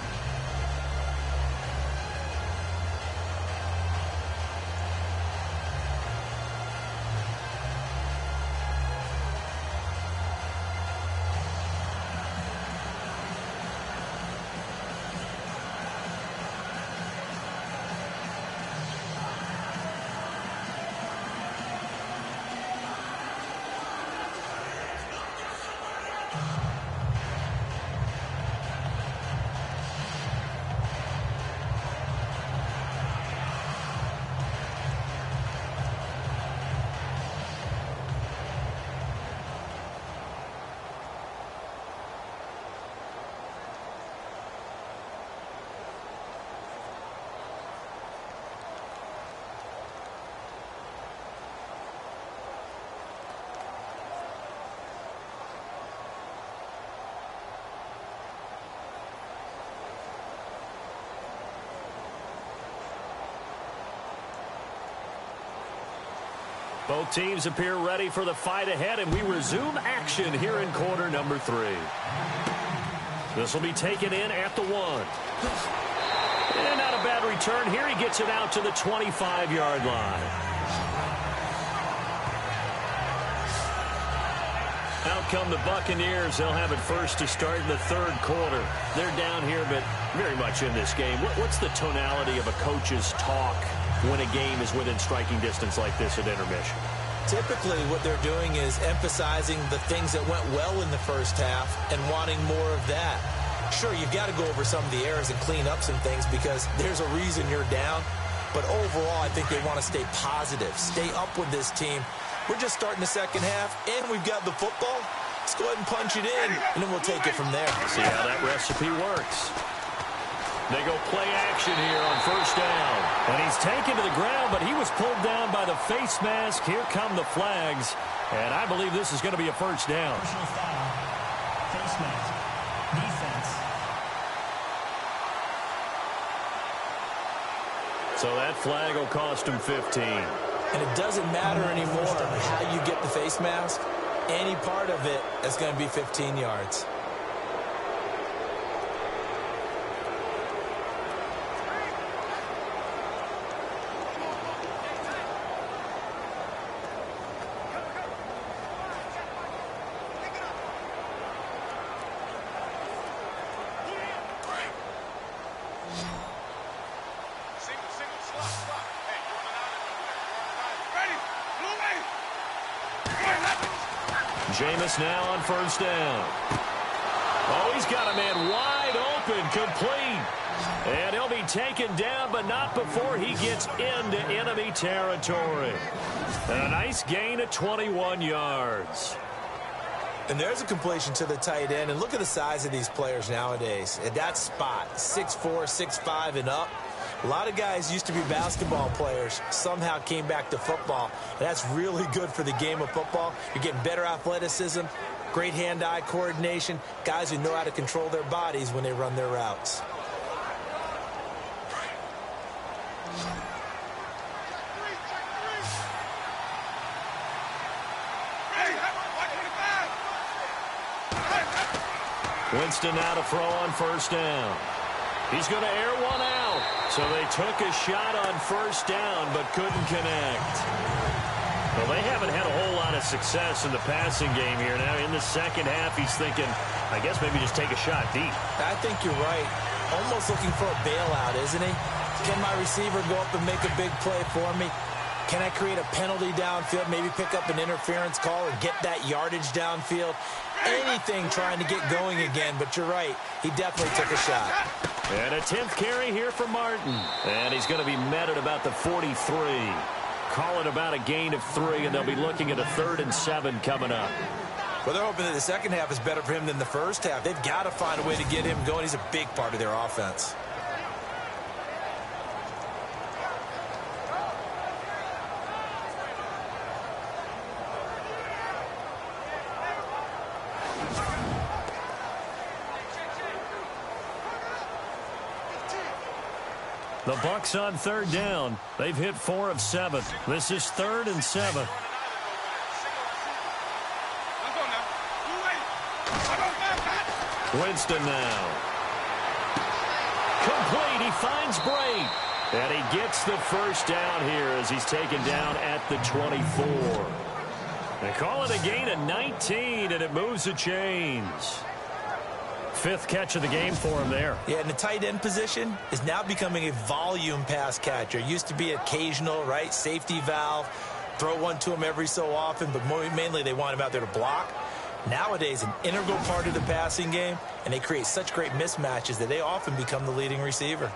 Both teams appear ready for the fight ahead, and we resume action here in quarter number 3. This will be taken in at the 1. And not a bad return here. He gets it out to the 25-yard line. Out come the Buccaneers. They'll have it first to start in the 3rd quarter. They're down here, but very much in this game. What's the tonality of a coach's talk when a game is within striking distance like this at intermission? Typically, what they're doing is emphasizing the things that went well in the first half and wanting more of that. Sure, you've got to go over some of the errors and clean up some things because there's a reason you're down. But overall, I think they want to stay positive, stay up with this team. We're just starting the second half, and we've got the football. Let's go ahead and punch it in, and then we'll take it from there. See how that recipe works. They go play action here on 1st down. And he's taken to the ground, but he was pulled down by the face mask. Here come the flags. And I believe this is going to be a 1st down. Personal foul. Face mask. Defense. So that flag will cost him 15. And it doesn't matter anymore how you get the face mask. Any part of it is going to be 15 yards. Jameis now on 1st down. Oh, he's got a man wide open, complete. And he'll be taken down, but not before he gets into enemy territory. And a nice gain of 21 yards. And there's a completion to the tight end. And look at the size of these players nowadays. At that spot, 6'4", 6'5", and up. A lot of guys used to be basketball players, somehow came back to football. And that's really good for the game of football. You're getting better athleticism, great hand-eye coordination, guys who know how to control their bodies when they run their routes. Winston now to throw on 1st down. He's going to air one out. So they took a shot on 1st down, but couldn't connect. Well, they haven't had a whole lot of success in the passing game here. Now, in the second half, he's thinking, I guess maybe just take a shot deep. I think you're right. Almost looking for a bailout, isn't he? Can my receiver go up and make a big play for me? Can I create a penalty downfield, maybe pick up an interference call and get that yardage downfield? Anything trying to get going again, but you're right. He definitely took a shot. And a 10th carry here for Martin. And he's going to be met at about the 43. Call it about a gain of 3, and they'll be looking at a 3rd and 7 coming up. Well, they're hoping that the second half is better for him than the first half. They've got to find a way to get him going. He's a big part of their offense. The Bucs on 3rd down. They've hit 4 of 7. This is 3rd and 7. Winston now. Complete. He finds Bray. And he gets the first down here as he's taken down at the 24. They call it a gain of 19, and it moves the chains. 5th catch of the game for him there. Yeah, and the tight end position is now becoming a volume pass catcher. Used to be occasional, right? Safety valve. Throw one to him every so often, but mainly they want him out there to block. Nowadays, an integral part of the passing game, and they create such great mismatches that they often become the leading receiver.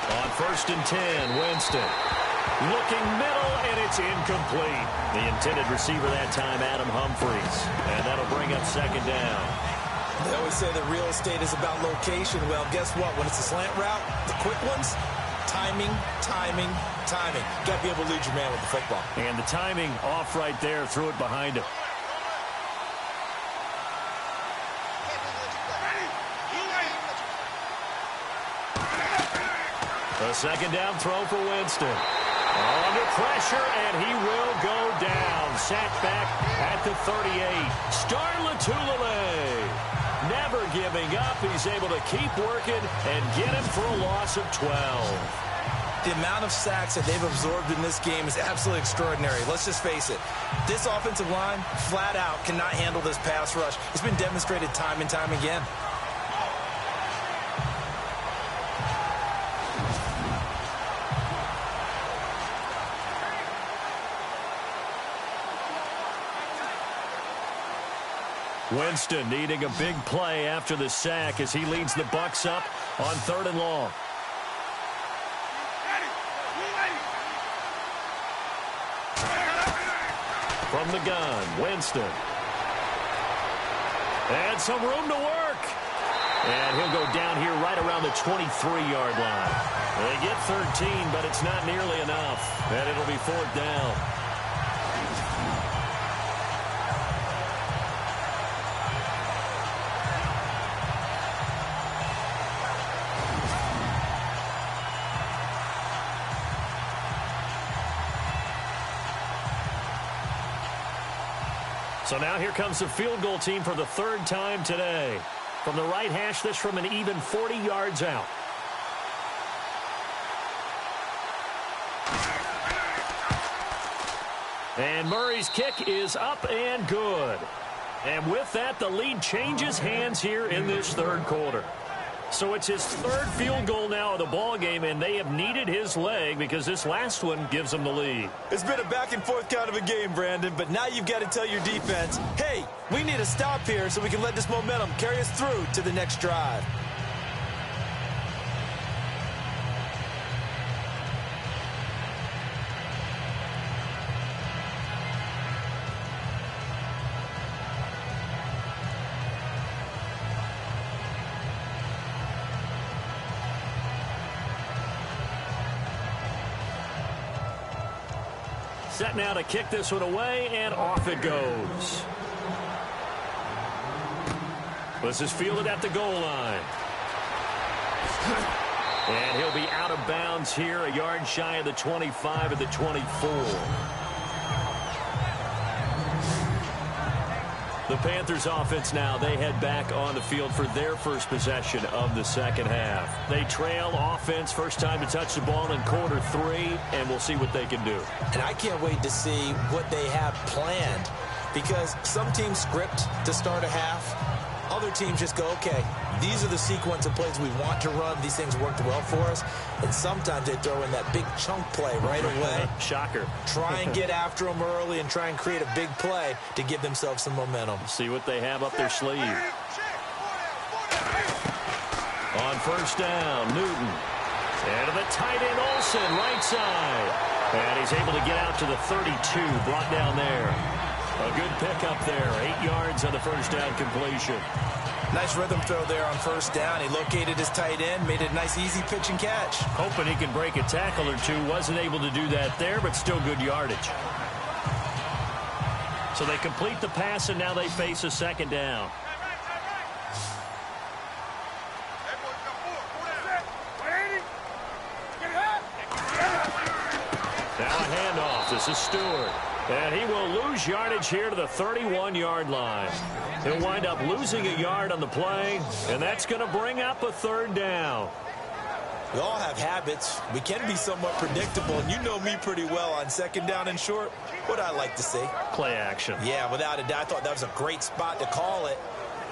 On 1st and 10, Winston. Looking middle, and it's incomplete. The intended receiver that time, Adam Humphries. And that'll bring up 2nd down. They always say that real estate is about location. Well, guess what? When it's a slant route, the quick ones, timing, timing, timing. You got to be able to lead your man with the football. And the timing off right there, threw it behind him. A 2nd down throw for Winston. Under pressure, and he will go down. Sacked back at the 38. Starlatulele. Never giving up. He's able to keep working and get him for a loss of 12. The amount of sacks that they've absorbed in this game is absolutely extraordinary. Let's just face it. This offensive line, flat out, cannot handle this pass rush. It's been demonstrated time and time again. Winston needing a big play after the sack as he leads the Bucs up on 3rd and long. From the gun, Winston. And some room to work. And he'll go down here right around the 23-yard line. They get 13, but it's not nearly enough. And it'll be 4th down. So now here comes the field goal team for the 3rd time today. From the right hash, this from an even 40 yards out. And Murray's kick is up and good. And with that, the lead changes hands here in this 3rd quarter. So it's his 3rd field goal now of the ball game, and they have needed his leg because this last one gives them the lead. It's been a back-and-forth kind of a game, Brandon, but now you've got to tell your defense, hey, we need a stop here so we can let this momentum carry us through to the next drive. Set now to kick this one away, and off it goes. This is fielded at the goal line. And he'll be out of bounds here, a yard shy of the 25 at the 24. The Panthers offense now, they head back on the field for their first possession of the second half. They trail offense, first time to touch the ball in quarter 3, and we'll see what they can do. And I can't wait to see what they have planned, because some teams script to start a half. Other teams just go, okay, these are the sequence of plays we want to run. These things worked well for us. And sometimes they throw in that big chunk play right away. Shocker. Try and get after them early and try and create a big play to give themselves some momentum. See what they have up their sleeve. On first down, Newton. And to the tight end, Olsen, right side. And he's able to get out to the 32, brought down there. A good pickup there, 8 yards on the first down completion. Nice rhythm throw there on first down. He located his tight end, made it a nice, easy pitch and catch. Hoping he can break a tackle or two. Wasn't able to do that there, but still good yardage. So they complete the pass, and now they face a second down. Now a handoff. This is Stewart. And he will lose yardage here to the 31-yard line. He'll wind up losing a yard on the play, and that's going to bring up a third down. We all have habits. We can be somewhat predictable, and you know me pretty well on second down and short. What I like to see. Play action. Yeah, without a doubt. I thought that was a great spot to call it.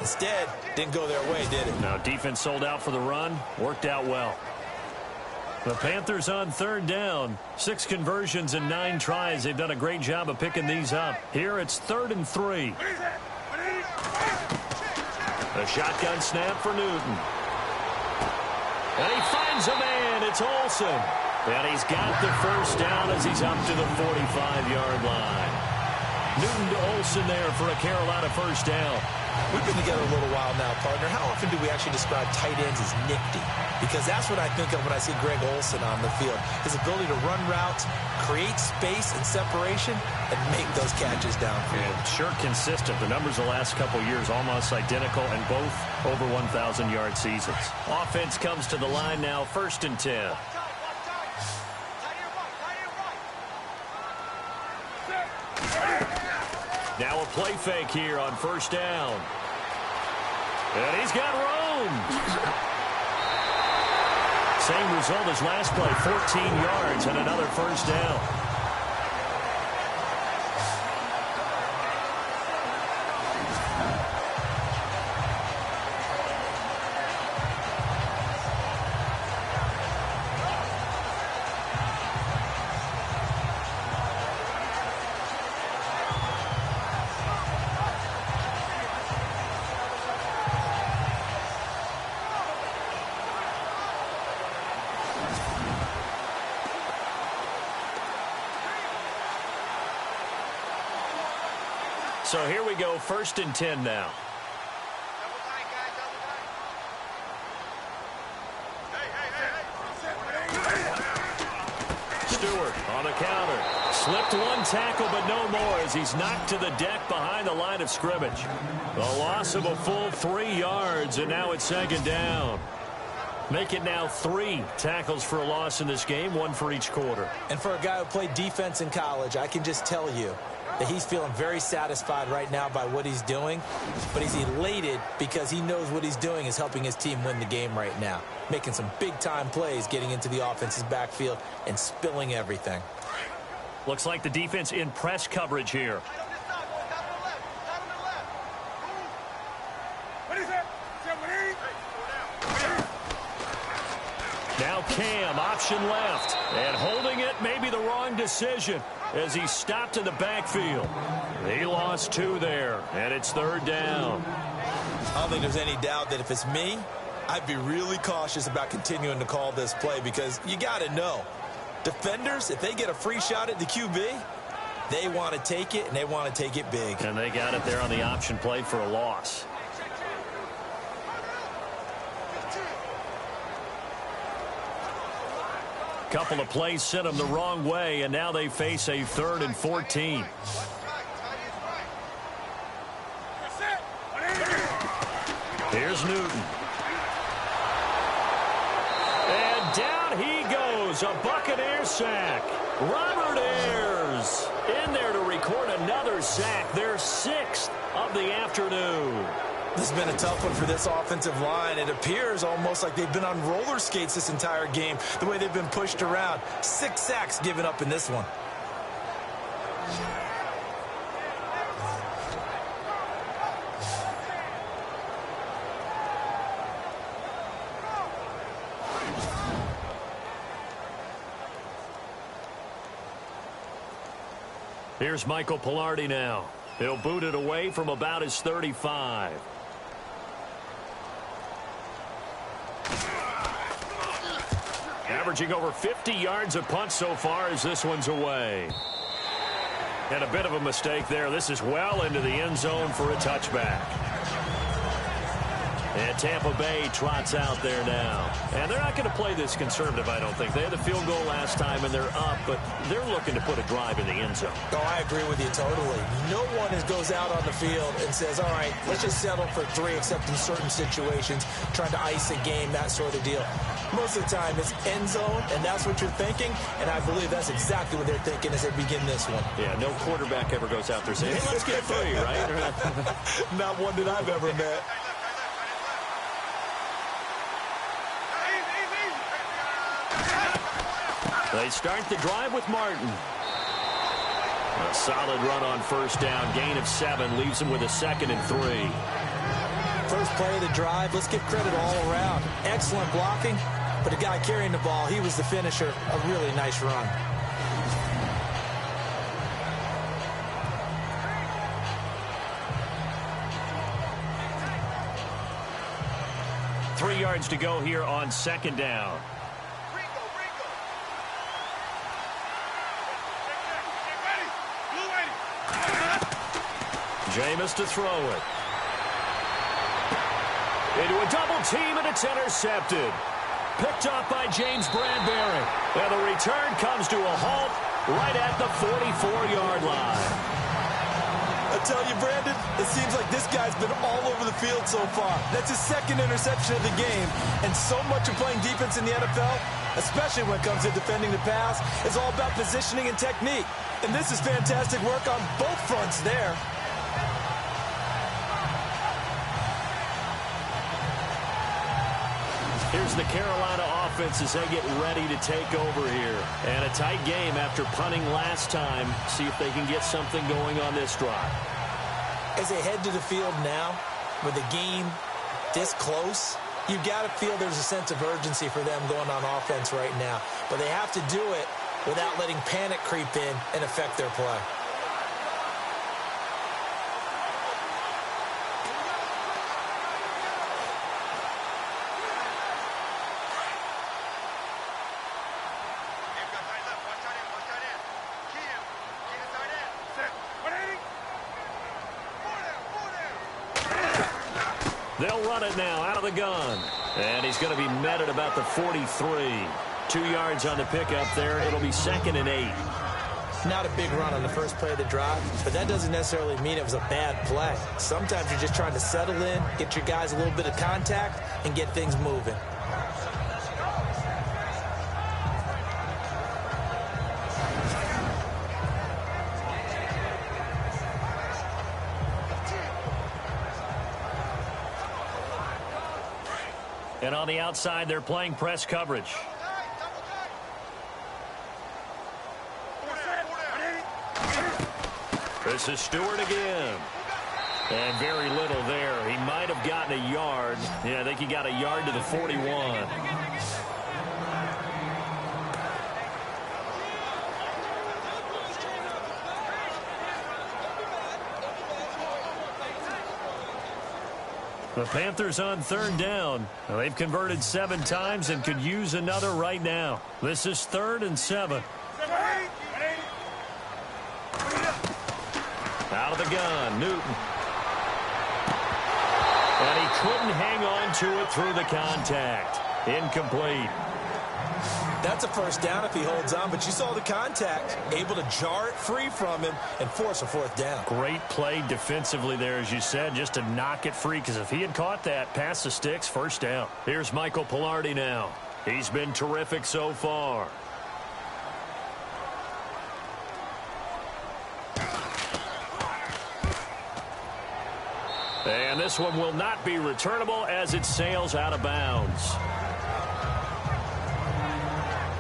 Instead, didn't go their way, did it? Now, defense sold out for the run. Worked out well. The Panthers on third down. 6 conversions and 9 tries. They've done a great job of picking these up. Here it's 3rd and 3. A shotgun snap for Newton. And he finds a man. It's Olsen. And he's got the first down as he's up to the 45-yard line. Newton to Olsen there for a Carolina first down. We've been together a little while now, partner. How often do we actually describe tight ends as nifty? Because that's what I think of when I see Greg Olsen on the field. His ability to run routes, create space and separation, and make those catches downfield. And sure consistent. The numbers the last couple years almost identical, and both over 1,000-yard seasons. Offense comes to the line now, 1st and 10. Now a play fake here on first down. And he's got room. Same result as last play, 14 yards and another first down. So here we go, 1st and 10 now. Stewart on the counter. Slipped one tackle, but no more as he's knocked to the deck behind the line of scrimmage. The loss of a full 3 yards, and now it's 2nd down. Make it now 3 tackles for a loss in this game, 1 for each quarter. And for a guy who played defense in college, I can just tell you that he's feeling very satisfied right now by what he's doing, but he's elated because he knows what he's doing is helping his team win the game right now, making some big-time plays, getting into the offense's backfield and spilling everything. Looks like the defense in press coverage here. Now Cam, option left, and holding it may be the wrong decision as he stopped in the backfield. He lost 2 there, and it's 3rd down. I don't think there's any doubt that if it's me, I'd be really cautious about continuing to call this play because you got to know, defenders, if they get a free shot at the QB, they want to take it, and they want to take it big. And they got it there on the option play for a loss. Couple of plays sent them the wrong way, and now they face a 3rd and 14. Here's Newton. And down he goes. A Buccaneers sack. Robert Ayers in there to record another sack. Their 6th of the afternoon. This has been a tough one for this offensive line. It appears almost like they've been on roller skates this entire game, the way they've been pushed around. 6 sacks given up in this one. Here's Michael Pilardi now. He'll boot it away from about his 35. Averaging over 50 yards a punt so far as this one's away. And a bit of a mistake there. This is well into the end zone for a touchback. And Tampa Bay trots out there now. And they're not going to play this conservative, I don't think. They had the field goal last time, and they're up, but they're looking to put a drive in the end zone. Oh, I agree with you totally. No one goes out on the field and says, all right, let's just settle for 3, except in certain situations, trying to ice a game, that sort of deal. Most of the time, it's end zone, and that's what you're thinking, and I believe that's exactly what they're thinking as they begin this one. Yeah, no quarterback ever goes out there saying, hey, let's get 3, right? Not one that I've ever met. They start the drive with Martin. A solid run on first down. Gain of 7 leaves him with a 2nd and 3. First play of the drive, let's give credit all around. Excellent blocking, but the guy carrying the ball, he was the finisher. A really nice run. Three yards to go here on 2nd down. Jameis to throw it. Into a double team, and it's intercepted. Picked up by James Bradbury. And the return comes to a halt right at the 44-yard line. I tell you, Brandon, it seems like this guy's been all over the field so far. That's his 2nd interception of the game. And so much of playing defense in the NFL, especially when it comes to defending the pass, is all about positioning and technique. And this is fantastic work on both fronts there. Here's the Carolina offense as they get ready to take over here. And a tight game after punting last time. See if they can get something going on this drive. As they head to the field now, with the game this close, you've got to feel there's a sense of urgency for them going on offense right now. But they have to do it without letting panic creep in and affect their play. They'll run it now out of the gun. And he's going to be met at about the 43. 2 yards on the pickup there. It'll be 2nd and 8. Not a big run on the first play of the drive, but that doesn't necessarily mean it was a bad play. Sometimes you're just trying to settle in, get your guys a little bit of contact, and get things moving. And on the outside, they're playing press coverage. This is Stewart again. And very little there. He might have gotten a yard. Yeah, I think he got a yard to the 41. The Panthers on 3rd down. Now, they've converted 7 times and could use another right now. This is 3rd and 7. Out of the gun, Newton. And he couldn't hang on to it through the contact. Incomplete. That's a first down if he holds on, but you saw the contact. Able to jar it free from him and force a 4th down. Great play defensively there, as you said, just to knock it free, because if he had caught that, past the sticks, 1st down. Here's Michael Pilardi now. He's been terrific so far. this one will not be returnable as it sails out of bounds.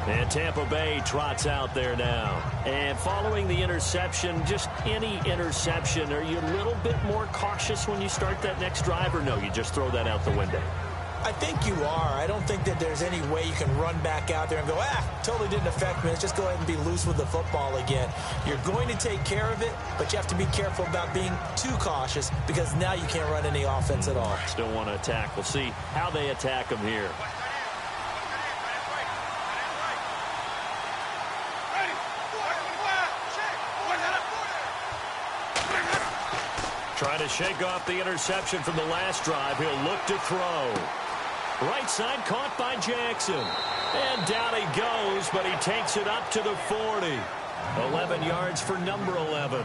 And Tampa Bay trots out there now. And following the interception, just any interception, are you a little bit more cautious when you start that next drive, or no, you just throw that out the window? I think you are. I don't think that there's any way you can run back out there and go, totally didn't affect me. Let's just go ahead and be loose with the football again. You're going to take care of it, but you have to be careful about being too cautious because now you can't run any offense at all. Still want to attack. We'll see how they attack them here. Trying to shake off the interception from the last drive. He'll look to throw. Right side caught by Jackson. And down he goes, but he takes it up to the 40. 11 yards for number 11.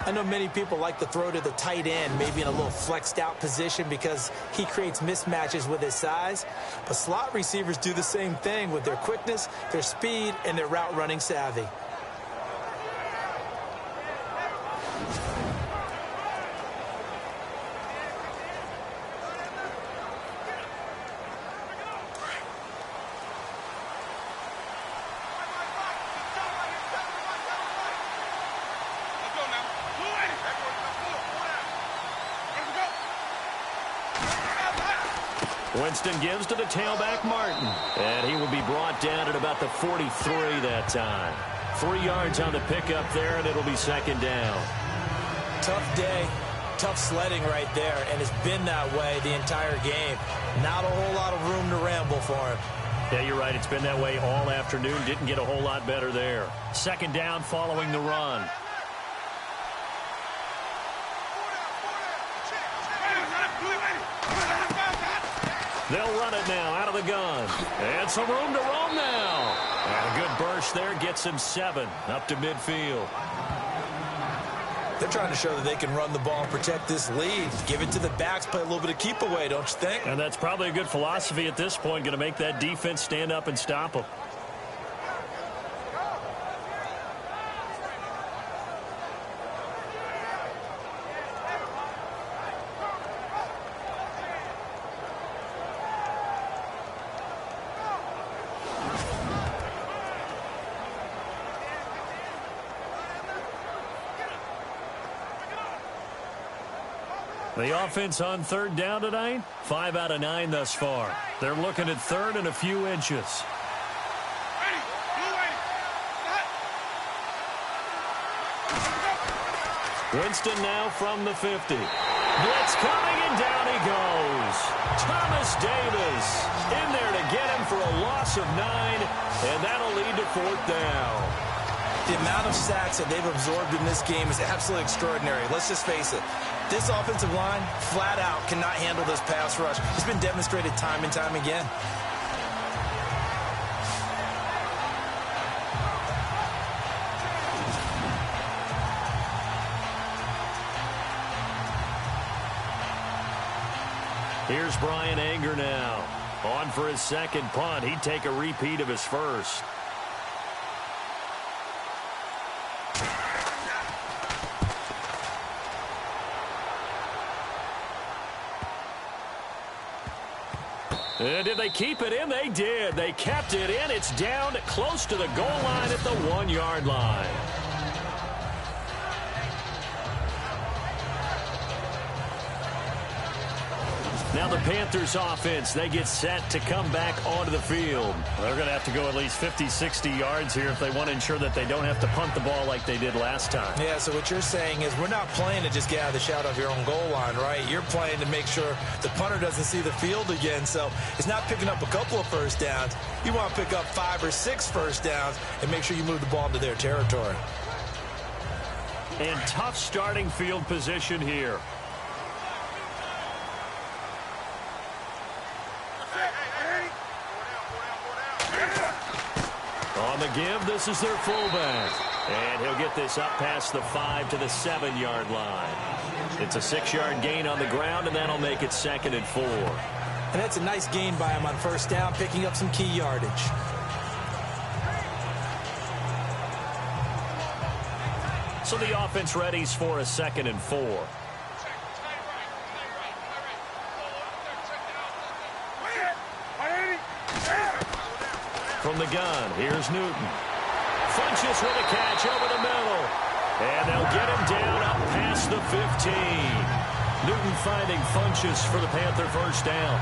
I know many people like to throw to the tight end, maybe in a little flexed out position because he creates mismatches with his size. But slot receivers do the same thing with their quickness, their speed, and their route running savvy. Winston gives to the tailback, Martin. And he will be brought down at about the 43 that time. 3 yards on the pickup there, and it'll be second down. Tough day, tough sledding right there, and it's been that way the entire game. Not a whole lot of room to ramble for him. Yeah, you're right. It's been that way all afternoon. Didn't get a whole lot better there. Second down following the run. They'll run it now out of the gun. And some room to roam now. And a good burst there gets him 7 up to midfield. They're trying to show that they can run the ball and protect this lead. Give it to the backs, play a little bit of keep away, don't you think? And that's probably a good philosophy at this point. Going to make that defense stand up and stop them. The offense on third down tonight, 5 out of 9 thus far. They're looking at third and a few inches. Winston now from the 50. Blitz coming, and down he goes. Thomas Davis in there to get him for a loss of 9, and that'll lead to fourth down. The amount of sacks that they've absorbed in this game is absolutely extraordinary. Let's just face it. This offensive line, flat out, cannot handle this pass rush. It's been demonstrated time and time again. Here's Brian Anger now. On for his second punt. He'd take a repeat of his first. And did they keep it in? They did. They kept it in. It's down close to the goal line at the 1-yard line. Now the Panthers offense, they get set to come back onto the field. They're going to have to go at least 50, 60 yards here if they want to ensure that they don't have to punt the ball like they did last time. Yeah, so what you're saying is we're not playing to just get out of the shadow of your own goal line, right? You're playing to make sure the punter doesn't see the field again. So it's not picking up a couple of first downs. You want to pick up 5 or 6 first downs and make sure you move the ball into their territory. And tough starting field position here. On the give, this is their fullback. And he'll get this up past the 5 to the 7-yard line. It's a 6-yard gain on the ground, and that'll make it 2nd and 4. And that's a nice gain by him on first down, picking up some key yardage. So the offense readies for a 2nd and 4. from the gun. Here's Newton. Funches with a catch over the middle. And they'll get him down up past the 15. Newton finding Funches for the Panther first down.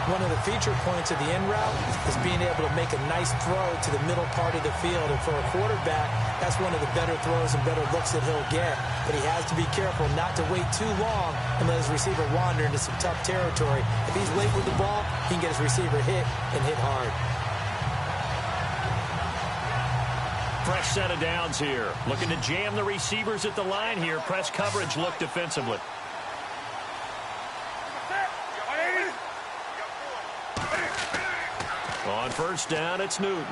One of the feature points of the in route is being able to make a nice throw to the middle part of the field. And for a quarterback, that's one of the better throws and better looks that he'll get. But he has to be careful not to wait too long and let his receiver wander into some tough territory. If he's late with the ball, he can get his receiver hit and hit hard. Fresh set of downs here. Looking to jam the receivers at the line here. Press coverage look defensively. On first down, it's Newton.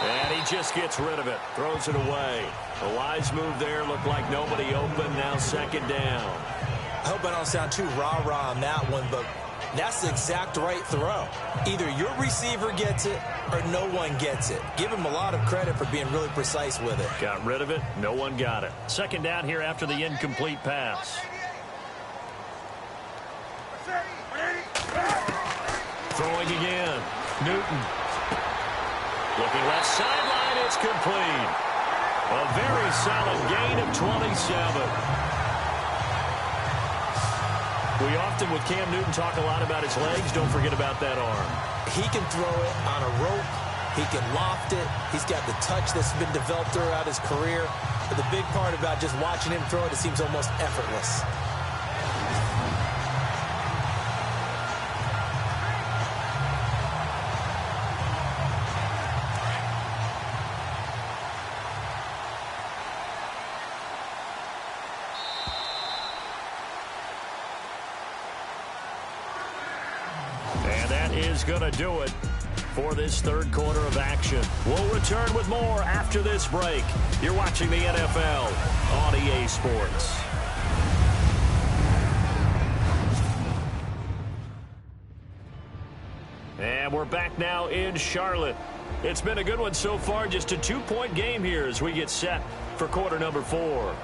And he just gets rid of it. Throws it away. A wise move there. Looked like nobody open. Now second down. I hope I don't sound too rah-rah on that one, but that's the exact right throw. Either your receiver gets it or no one gets it. Give him a lot of credit for being really precise with it. Got rid of it. No one got it. Second down here after the incomplete pass. Throwing again. Newton. Looking left sideline. It's complete. A very solid gain of 27. We often, with Cam Newton, talk a lot about his legs. Don't forget about that arm. He can throw it on a rope. He can loft it. He's got the touch that's been developed throughout his career. But the big part about just watching him throw it seems almost effortless. Is going to do it for this third quarter of action. We'll return with more after this break. You're watching the NFL on EA Sports. And we're back now in Charlotte. It's been a good one so far. Just a 2-point game here as we get set for quarter number 4.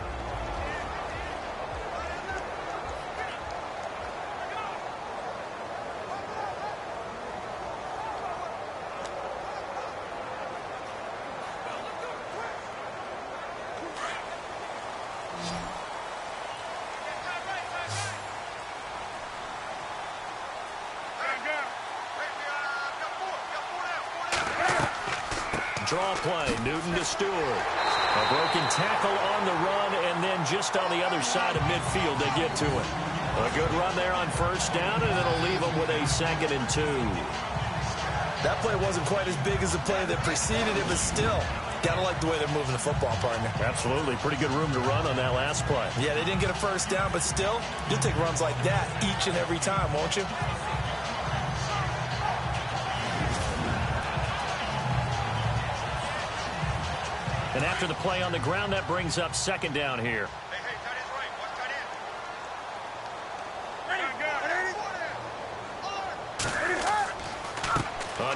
Draw play, Newton to Stewart. A broken tackle on the run, and then just on the other side of midfield, they get to it. A good run there on first down, and it'll leave them with a 2nd and 2. That play wasn't quite as big as the play that preceded it, but still, gotta like the way they're moving the football, partner. Absolutely. Pretty good room to run on that last play. Yeah, they didn't get a first down, but still, you'll take runs like that each and every time, won't you? And after the play on the ground, that brings up second down here. Hey, tight end's right. Watch tight end.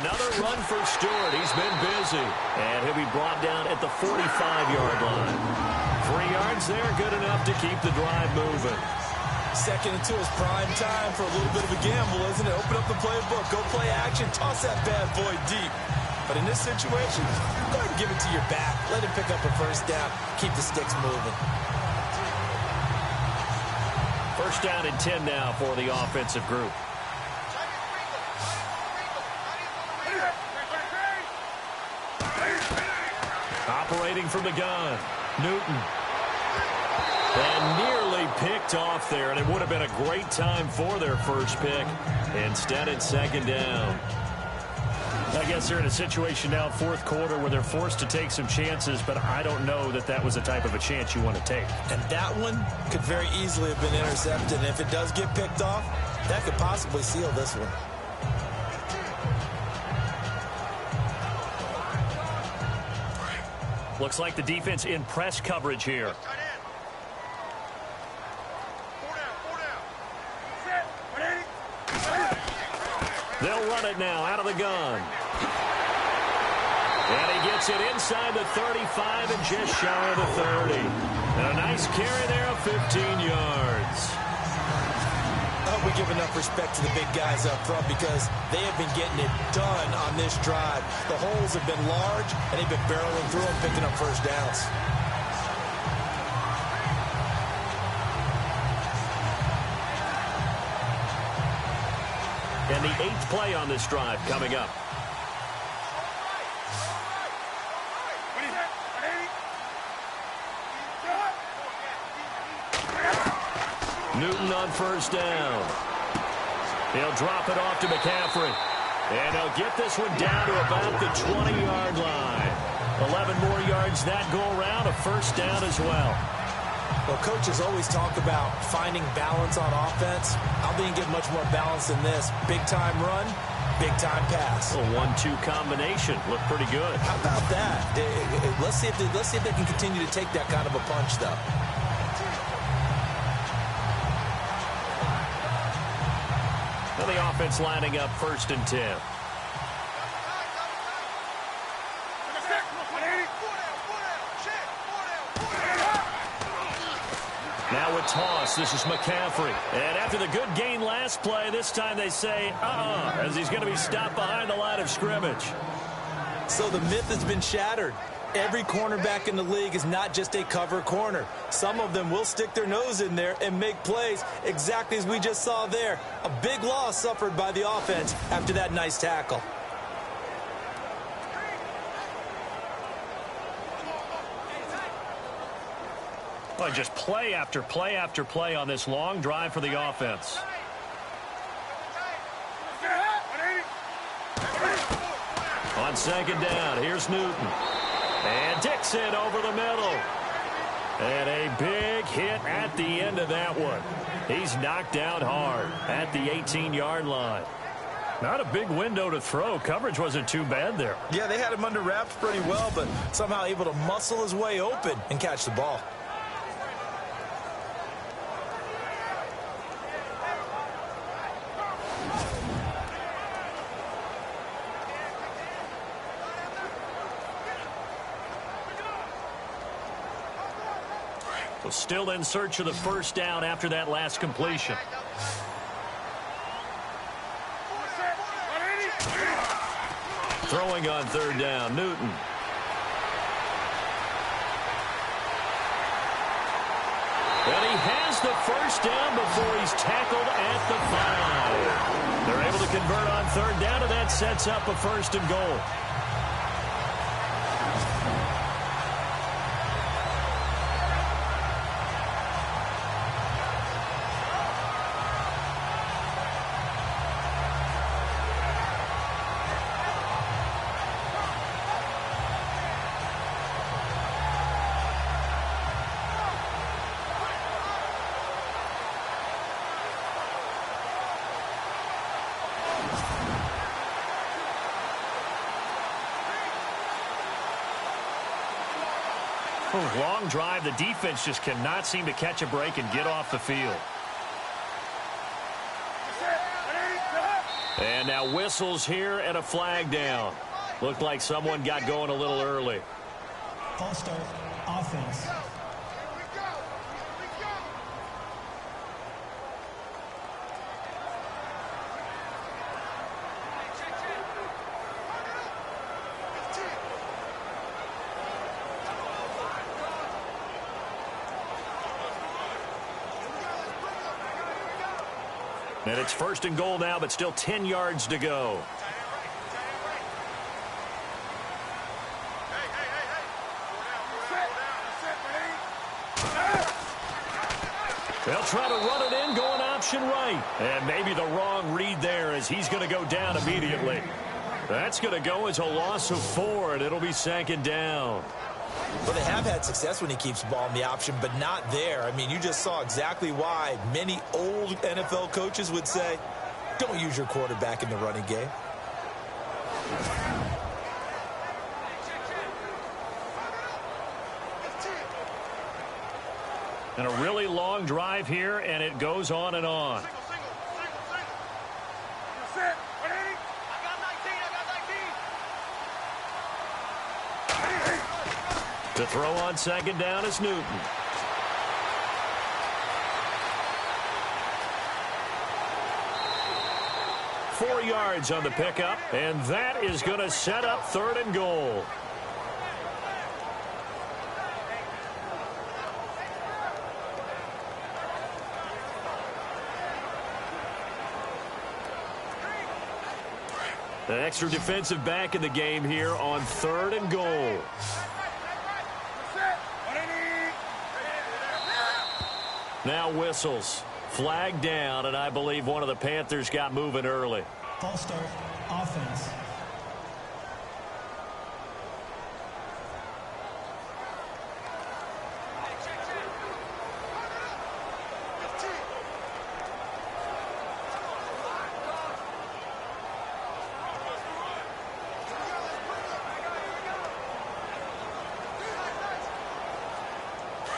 Another run for Stewart. He's been busy. And he'll be brought down at the 45-yard line. 3 yards there, good enough to keep the drive moving. 2nd and 2 is prime time for a little bit of a gamble, isn't it? Open up the playbook, go play action, toss that bad boy deep. But in this situation, go ahead and give it to your back. Let him pick up a first down. Keep the sticks moving. First down and 10 now for the offensive group. Operating from the gun, Newton. And nearly picked off there, and it would have been a great time for their first pick. Instead, it's 2nd down. I guess they're in a situation now, 4th quarter, where they're forced to take some chances, but I don't know that that was the type of a chance you want to take. And that one could very easily have been intercepted, and if it does get picked off, that could possibly seal this one. Looks like the defense in press coverage here. They'll run it now out of the gun. And he gets it inside the 35 and just shy of the 30. And a nice carry there of 15 yards. I hope we give enough respect to the big guys up front because they have been getting it done on this drive. The holes have been large, and they've been barreling through them, picking up first downs. And the 8th play on this drive coming up. Newton on first down. He'll drop it off to McCaffrey. And he'll get this one down to about the 20-yard line. 11 more yards that go around, a first down as well. Well, coaches always talk about finding balance on offense. I don't think you can get much more balance than this. Big-time run, big-time pass. A 1-2 combination. Looked pretty good. How about that? Let's see if they can continue to take that kind of a punch, though. Well, the offense lining up 1st and 10. Now a toss. This is McCaffrey. And after the good gain last play, this time they say, as he's going to be stopped behind the line of scrimmage. So the myth has been shattered. Every cornerback in the league is not just a cover corner. Some of them will stick their nose in there and make plays exactly as we just saw there. A big loss suffered by the offense after that nice tackle. Well, just play after play after play on this long drive for the offense. On 2nd down, here's Newton. And Dixon over the middle. And a big hit at the end of that one. He's knocked down hard at the 18-yard line. Not a big window to throw. Coverage wasn't too bad there. Yeah, they had him under wraps pretty well, but somehow able to muscle his way open and catch the ball. Well, still in search of the first down after that last completion. Throwing on 3rd down, Newton. And he has the first down before he's tackled at the 5. They're able to convert on 3rd down, and that sets up a 1st and goal. Long drive. The defense just cannot seem to catch a break and get off the field. And now whistles here and a flag down. Looked like someone got going a little early. False start, offense. And it's 1st and goal now, but still 10 yards to go. They'll try to run it in, going option right. And maybe the wrong read there as he's going to go down immediately. That's going to go as a loss of 4, and it'll be 2nd down. Well, they have had success when he keeps the ball in the option, but not there. I mean, you just saw exactly why many old NFL coaches would say, don't use your quarterback in the running game. And a really long drive here, and it goes on and on. To throw on 2nd down is Newton. 4 yards on the pickup, and that is going to set up 3rd and goal. An extra defensive back in the game here on 3rd and goal. Now whistles. Flag down, and I believe one of the Panthers got moving early. False start, offense.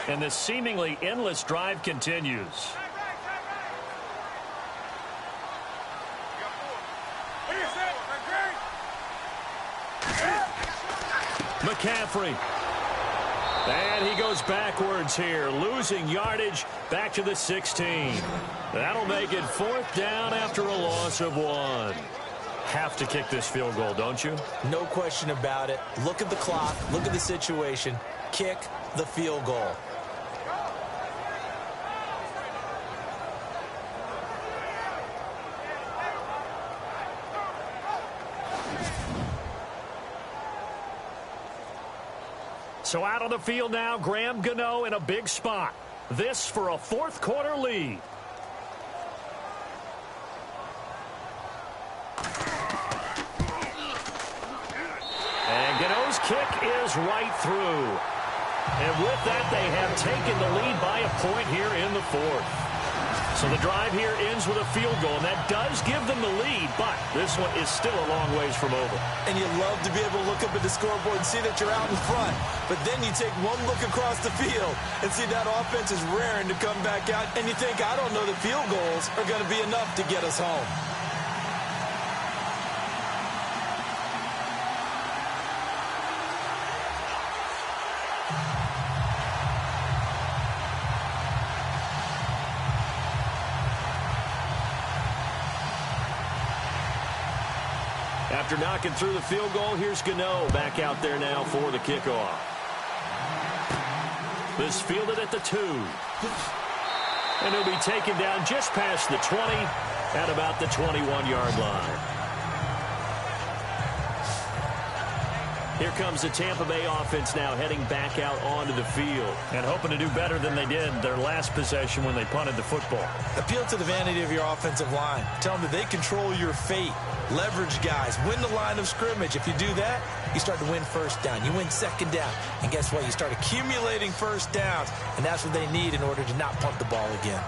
And the seemingly endless drive continues. McCaffrey. And he goes backwards here, losing yardage back to the 16. That'll make it 4th down after a loss of 1. Have to kick this field goal, don't you? No question about it. Look at the clock. Look at the situation. Kick the field goal. So out on the field now, Graham Gano in a big spot. This for a 4th quarter lead. And Gano's kick is right through. And with that, they have taken the lead by a point here in the 4th. So the drive here ends with a field goal, and that does give them the lead, but this one is still a long ways from over. And you love to be able to look up at the scoreboard and see that you're out in front, but then you take one look across the field and see that offense is raring to come back out, and you think, I don't know that field goals are going to be enough to get us home. After knocking through the field goal, here's Gano back out there now for the kickoff. This fielded at the 2. And he'll be taken down just past the 20 at about the 21-yard line. Here comes the Tampa Bay offense now heading back out onto the field and hoping to do better than they did their last possession when they punted the football. Appeal to the vanity of your offensive line. Tell them that they control your fate. Leverage guys. Win the line of scrimmage. If you do that, you start to win 1st down. You win 2nd down. And guess what? You start accumulating 1st downs. And that's what they need in order to not punt the ball again.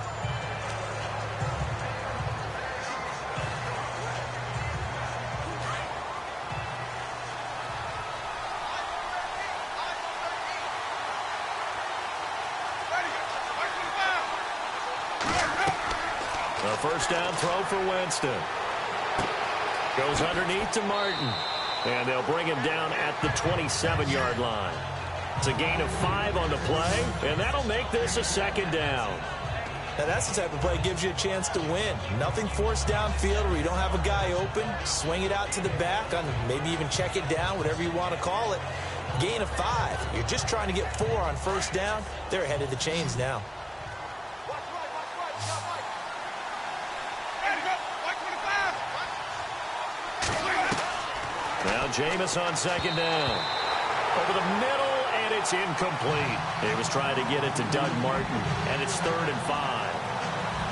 The 1st down throw for Winston. Goes underneath to Martin. And they'll bring him down at the 27-yard line. It's a gain of 5 on the play, and that'll make this a 2nd down. Now that's the type of play that gives you a chance to win. Nothing forced downfield where you don't have a guy open. Swing it out to the back, maybe even check it down, whatever you want to call it. Gain of 5. You're just trying to get 4 on 1st down. They're ahead of the chains now. Now Jameis on 2nd down. Over the middle, and it's incomplete. He was trying to get it to Doug Martin, and it's 3rd and 5.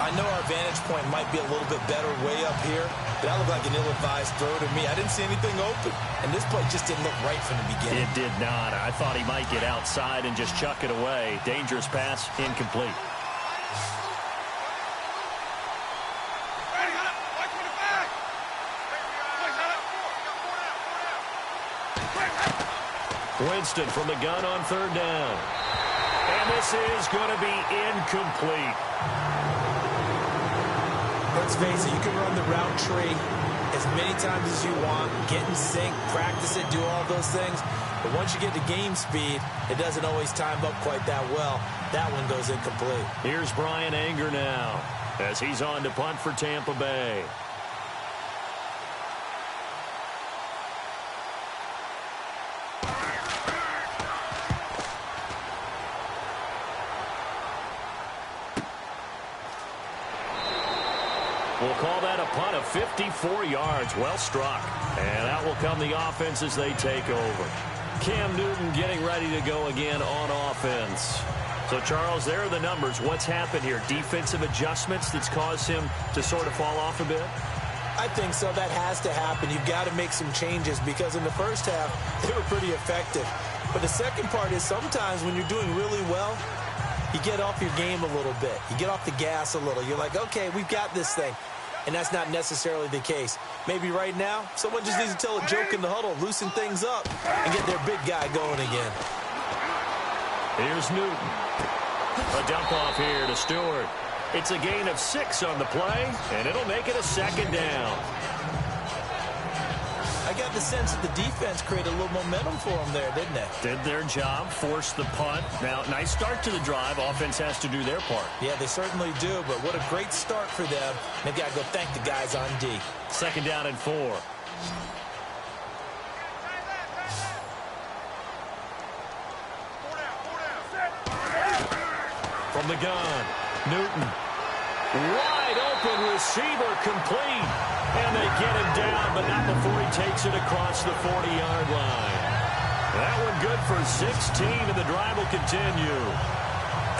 I know our vantage point might be a little bit better way up here, but that looked like an ill-advised throw to me. I didn't see anything open, and this play just didn't look right from the beginning. It did not. I thought he might get outside and just chuck it away. Dangerous pass, incomplete. Winston from the gun on 3rd down. And this is going to be incomplete. Let's face it, you can run the route tree as many times as you want, get in sync, practice it, do all those things. But once you get to game speed, it doesn't always time up quite that well. That one goes incomplete. Here's Brian Anger now as he's on to punt for Tampa Bay. We'll call that a punt of 54 yards. Well struck. And out will come the offense as they take over. Cam Newton getting ready to go again on offense. So, Charles, there are the numbers. What's happened here? Defensive adjustments that's caused him to sort of fall off a bit? I think so. That has to happen. You've got to make some changes because in the first half, they were pretty effective. But the second part is sometimes when you're doing really well, you get off your game a little bit. You get off the gas a little. You're like, okay, we've got this thing. And that's not necessarily the case. Maybe right now, someone just needs to tell a joke in the huddle, loosen things up, and get their big guy going again. Here's Newton. A dump off here to Stewart. It's a gain of 6 on the play, and it'll make it a second down. I got the sense that the defense created a little momentum for them there, didn't they? Did their job, forced the punt. Now, nice start to the drive. Offense has to do their part. Yeah, they certainly do, but what a great start for them. They've got to go thank the guys on D. Second down and 4. From the gun, Newton. Wide open receiver complete. And they get him down, but not before he takes it across the 40-yard line. That one good for 16, and the drive will continue.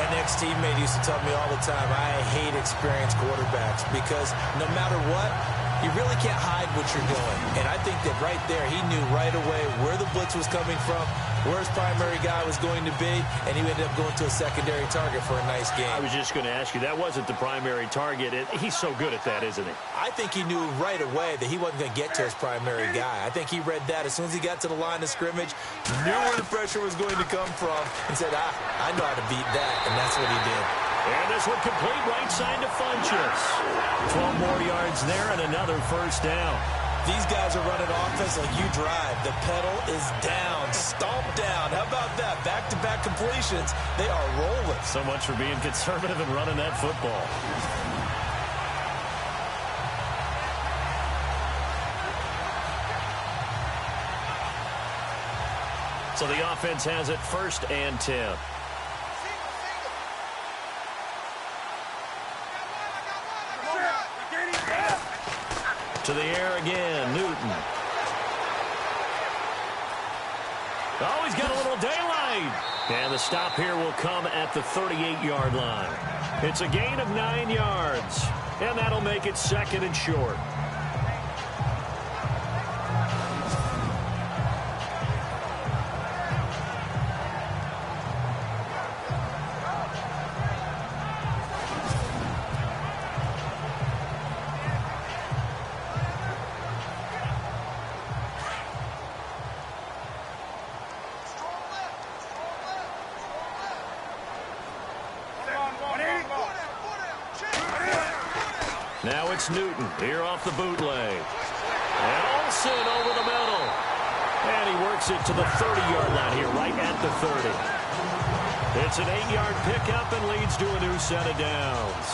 An ex-teammate used to tell me all the time, I hate experienced quarterbacks because no matter what, you really can't hide what you're doing. And I think that right there, he knew right away where the blitz was coming from, where his primary guy was going to be, and he ended up going to a secondary target for a nice game. I was just going to ask you, that wasn't the primary target. He's so good at that, isn't he? I think he knew right away that he wasn't going to get to his primary guy. I think he read that as soon as he got to the line of scrimmage, knew where the pressure was going to come from, and said, I know how to beat that, and that's what he did. And this one complete right side to Funchess. 12 more yards there and another first down. These guys are running offense like you drive. The pedal is down, stomp down. How about that? Back-to-back completions. They are rolling. So much for being conservative and running that football. So the offense has it 1st and 10. To the air again, Newton. Oh, he's got a little daylight. And the stop here will come at the 38-yard line. It's a gain of 9 yards. And that'll make it 2nd and short. Now it's Newton here off the bootleg. And Olsen over the middle. And he works it to the 30-yard line here, right at the 30. It's an 8-yard pickup and leads to a new set of downs.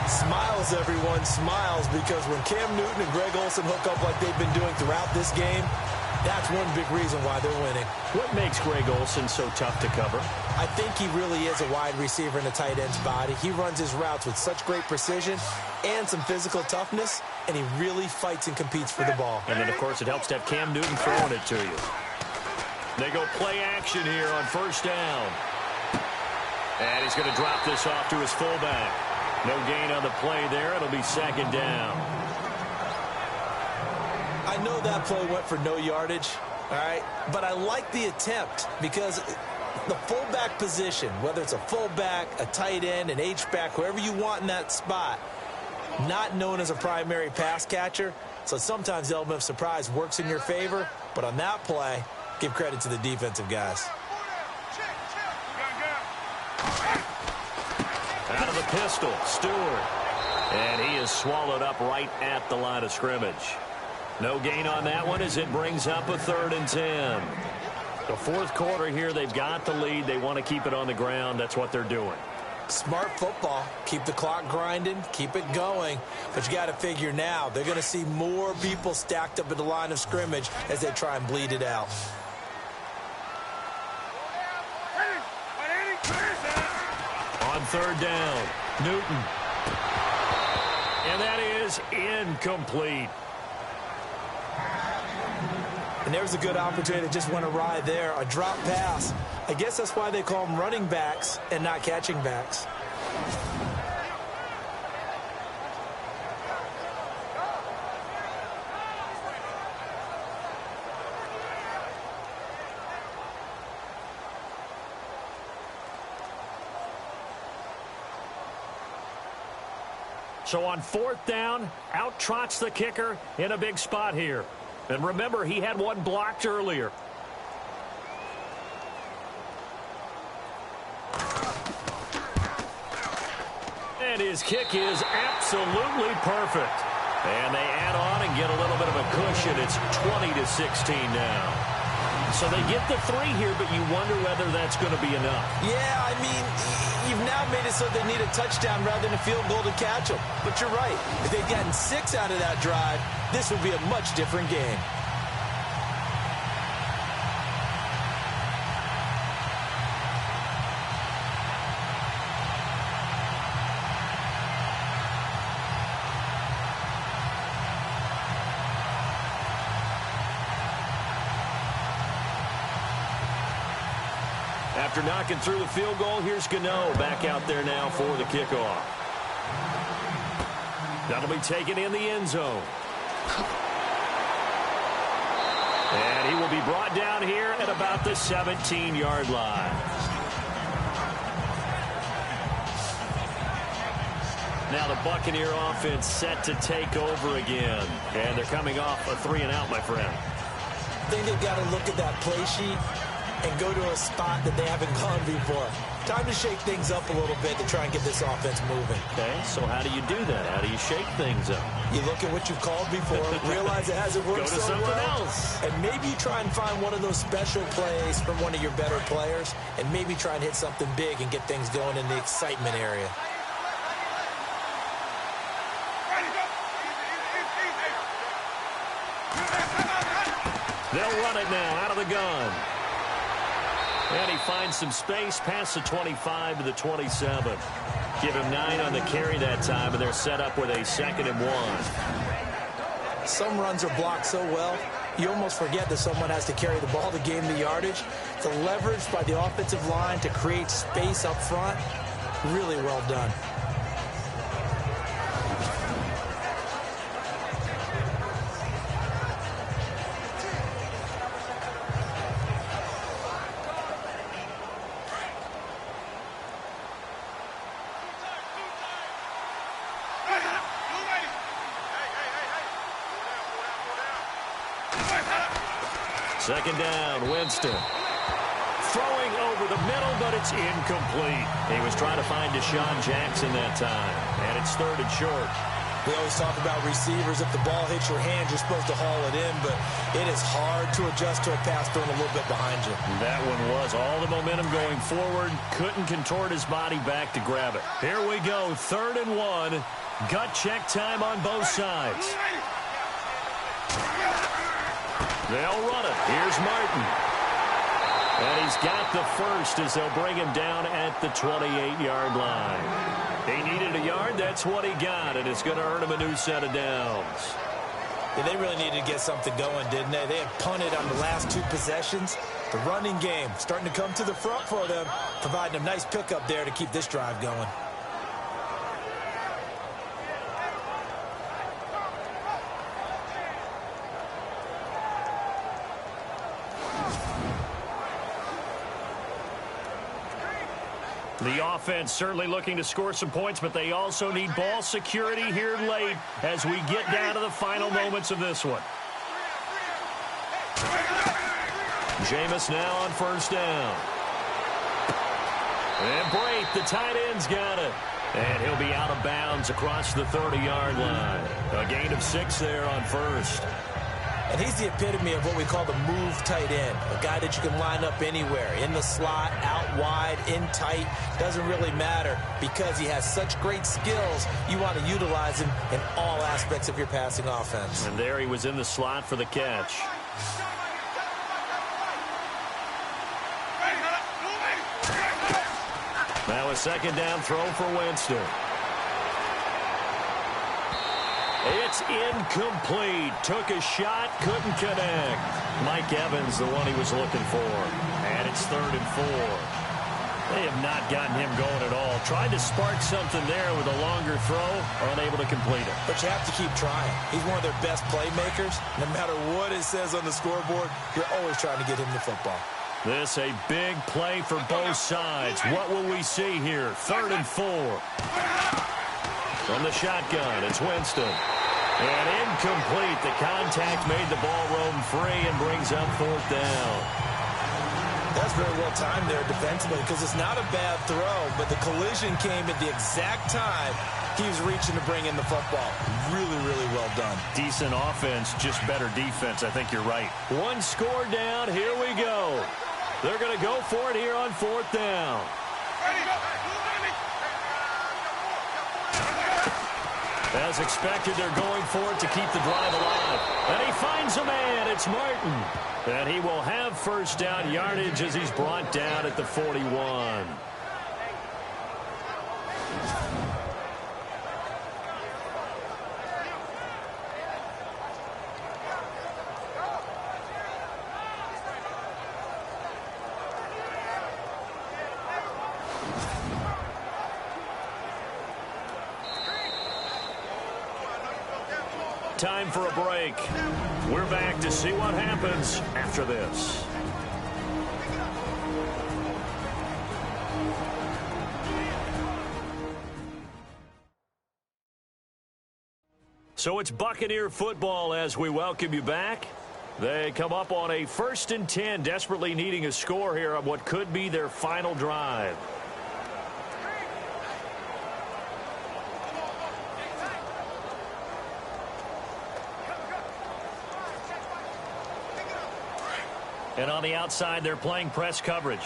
Smiles, everyone, smiles, because when Cam Newton and Greg Olsen hook up like they've been doing throughout this game, that's one big reason why they're winning. What makes Greg Olsen so tough to cover? I think he really is a wide receiver in a tight end's body. He runs his routes with such great precision and some physical toughness, and he really fights and competes for the ball. And then, of course, it helps to have Cam Newton throwing it to you. They go play action here on 1st down. And he's going to drop this off to his fullback. No gain on the play there. It'll be 2nd down. I know that play went for no yardage, all right? But I like the attempt because the fullback position, whether it's a fullback, a tight end, an H-back, whoever you want in that spot, not known as a primary pass catcher. So sometimes the element of surprise works in your favor. But on that play, give credit to the defensive guys. Out of the pistol, Stewart. And he is swallowed up right at the line of scrimmage. No gain on that one as it brings up a 3rd and 10. The 4th quarter here, they've got the lead. They want to keep it on the ground. That's what they're doing. Smart football. Keep the clock grinding. Keep it going. But you got to figure now, they're going to see more people stacked up at the line of scrimmage as they try and bleed it out. On 3rd down, Newton. And that is incomplete. And there's a good opportunity that just went awry there. A drop pass. I guess that's why they call them running backs and not catching backs. So on 4th down, out trots the kicker in a big spot here. And remember, he had one blocked earlier. And his kick is absolutely perfect. And they add on and get a little bit of a cushion. It's 20-16 now. So they get the 3 here, but you wonder whether that's going to be enough. Yeah, I mean, you've now made it so they need a touchdown rather than a field goal to catch them. But you're right. If they'd gotten 6 out of that drive, this would be a much different game. After knocking through the field goal, here's Gano back out there now for the kickoff. That'll be taken in the end zone. And he will be brought down here at about the 17-yard line. Now the Buccaneer offense set to take over again. And they're coming off a 3-and-out, my friend. I think they've got to look at that play sheet and go to a spot that they haven't gone before. Time to shake things up a little bit to try and get this offense moving. Okay, so how do you do that? How do you shake things up? You look at what you've called before, realize it hasn't worked so well. Go to something else. And maybe you try and find one of those special plays from one of your better players, and maybe try and hit something big and get things going in the excitement area. They'll run it now out of the gun. And he finds some space past the 25 to the 27. Give him 9 on the carry that time, and they're set up with a 2nd and 1. Some runs are blocked so well, you almost forget that someone has to carry the ball to gain the yardage. The leverage by the offensive line to create space up front, really well done. Second down, Winston. Throwing over the middle, but it's incomplete. He was trying to find Deshaun Jackson that time, and it's 3rd and short. We always talk about receivers. If the ball hits your hand, you're supposed to haul it in, but it is hard to adjust to a pass thrown a little bit behind you. That one was all the momentum going forward. Couldn't contort his body back to grab it. Here we go, 3rd and 1. Gut check time on both sides. They'll run it. Here's Martin. And he's got the first as they'll bring him down at the 28-yard line. He needed a yard. That's what he got, and it's going to earn him a new set of downs. Yeah, they really needed to get something going, didn't they? They had punted on the last 2 possessions. The running game starting to come to the front for them, providing a nice pickup there to keep this drive going. The offense certainly looking to score some points, but they also need ball security here late as we get down to the final moments of this one. Jameis now on 1st down. And Brate, the tight end's got it. And he'll be out of bounds across the 30-yard line. A gain of 6 there on 1st. And he's the epitome of what we call the move tight end, a guy that you can line up anywhere, in the slot, out wide, in tight, doesn't really matter because he has such great skills. You want to utilize him in all aspects of your passing offense. And there he was in the slot for the catch. Now a 2nd down throw for Winston. It's incomplete. Took a shot, couldn't connect. Mike Evans, the one he was looking for. And it's 3rd and 4. They have not gotten him going at all. Tried to spark something there with a longer throw, unable to complete it. But you have to keep trying. He's one of their best playmakers. No matter what it says on the scoreboard, you're always trying to get him the football. This a big play for both sides. What will we see here? 3rd and 4. From the shotgun, it's Winston. And incomplete. The contact made the ball roam free and brings up 4th down. That's very well timed there defensively because it's not a bad throw, but the collision came at the exact time he was reaching to bring in the football. Really, really well done. Decent offense, just better defense. I think you're right. 1 score down. Here we go. They're going to go for it here on 4th down. As expected, they're going for it to keep the drive alive. And he finds a man. It's Martin. And he will have 1st down yardage as he's brought down at the 41. Time for a break. We're back to see what happens after this. So it's Buccaneer football as we welcome you back. They come up on a 1st and 10, desperately needing a score here on what could be their final drive. And on the outside, they're playing press coverage.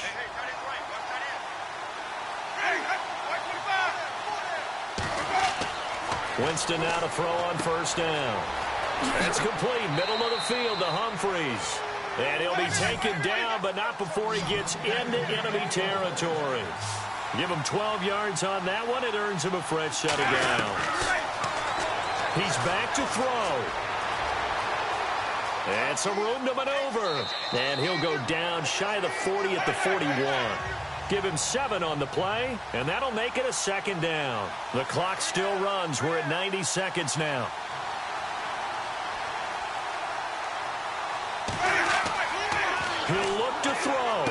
Winston now to throw on 1st down. It's complete, middle of the field to Humphreys. And he'll be taken down, but not before he gets into enemy territory. Give him 12 yards on that one. It earns him a fresh set of downs. He's back to throw. And some room to maneuver. And he'll go down shy of the 40 at the 41. Give him 7 on the play, and that'll make it a 2nd down. The clock still runs. We're at 90 seconds now. He'll look to throw.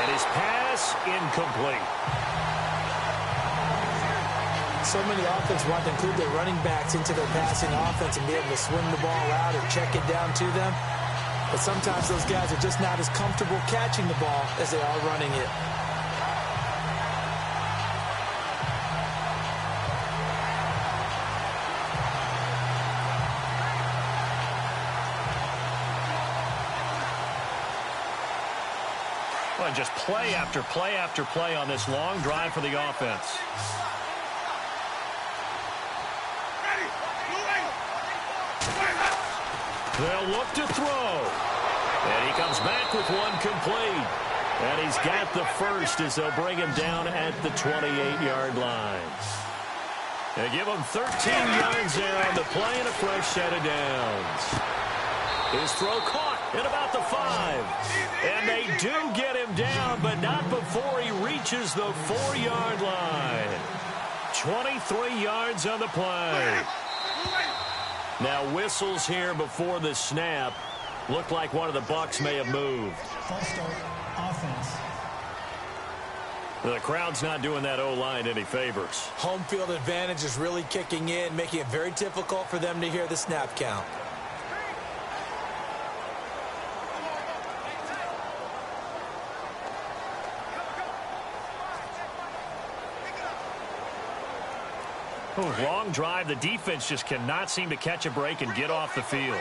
And his pass incomplete. So many offenses want to include their running backs into their passing offense and be able to swing the ball out or check it down to them. But sometimes those guys are just not as comfortable catching the ball as they are running it. Well, just play after play after play on this long drive for the offense. They'll look to throw. And he comes back with one complete. And he's got the first as they'll bring him down at the 28-yard line. They give him 13 yards there on the play and a fresh set of downs. His throw caught at about the 5. And they do get him down, but not before he reaches the 4-yard line. 23 yards on the play. Now whistles here before the snap. Looked like one of the Bucs may have moved. False start, offense. The crowd's not doing that O-line any favors. Home field advantage is really kicking in, making it very difficult for them to hear the snap count. Long drive. The defense just cannot seem to catch a break and get off the field.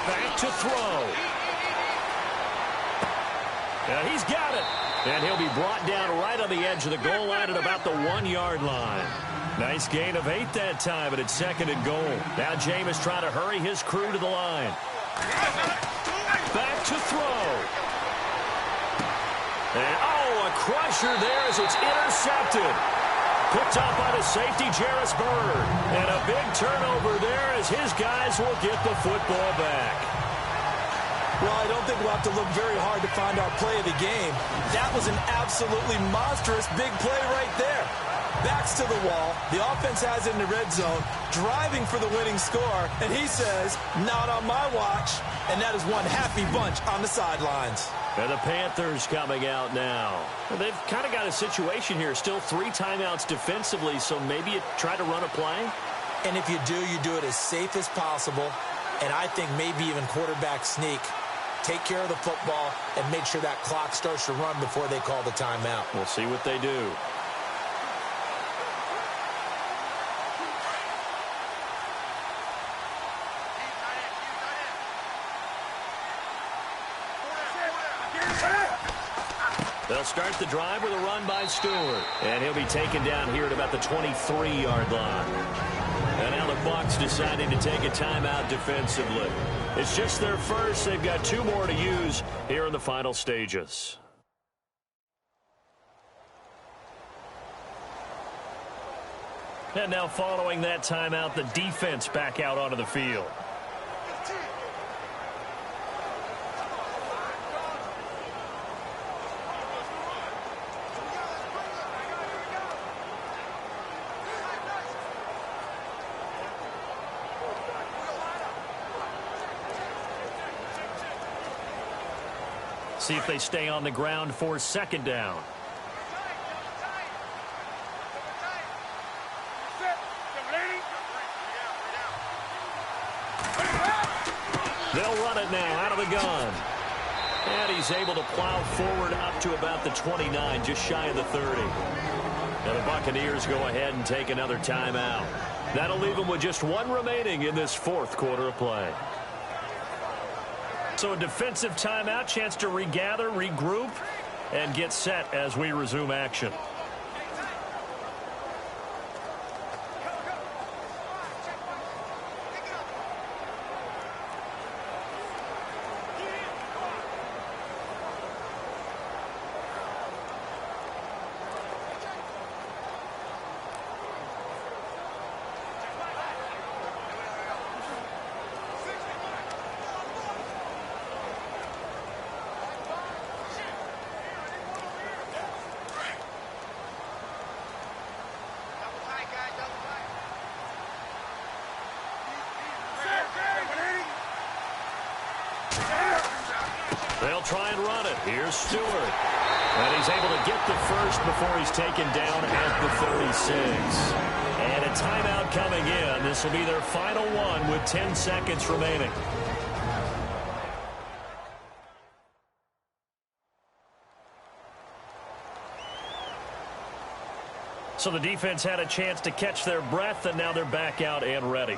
Back to throw. And he's got it. And he'll be brought down right on the edge of the goal line at about the 1-yard line. Nice gain of 8 that time, but it's 2nd and goal. Now Jameis trying to hurry his crew to the line. Back to throw. And, oh, crusher there as it's intercepted. Picked up by the safety, Jarris Bird. And a big turnover there as his guys will get the football back. Well, I don't think we'll have to look very hard to find our play of the game. That was an absolutely monstrous big play right there. Backs to the wall. The offense has it in the red zone, driving for the winning score. And he says, not on my watch. And that is one happy bunch on the sidelines. And the Panthers coming out now. They've kind of got a situation here. Still 3 timeouts defensively, so maybe you try to run a play. And if you do it as safe as possible. And I think maybe even quarterback sneak. Take care of the football and make sure that clock starts to run before they call the timeout. We'll see what they do. They'll start the drive with a run by Stewart. And he'll be taken down here at about the 23-yard line. And now the Bucs deciding to take a timeout defensively. It's just their first. They've got 2 more to use here in the final stages. And now following that timeout, the defense back out onto the field. See if they stay on the ground for 2nd down. They'll run it now out of the gun. And he's able to plow forward up to about the 29, just shy of the 30. And the Buccaneers go ahead and take another timeout. That'll leave them with just 1 remaining in this 4th quarter of play. So a defensive timeout, chance to regather, regroup, and get set as we resume action. They'll try and run it. Here's Stewart. And he's able to get the first before he's taken down at the 36. And a timeout coming in. This will be their final one with 10 seconds remaining. So the defense had a chance to catch their breath, and now they're back out and ready.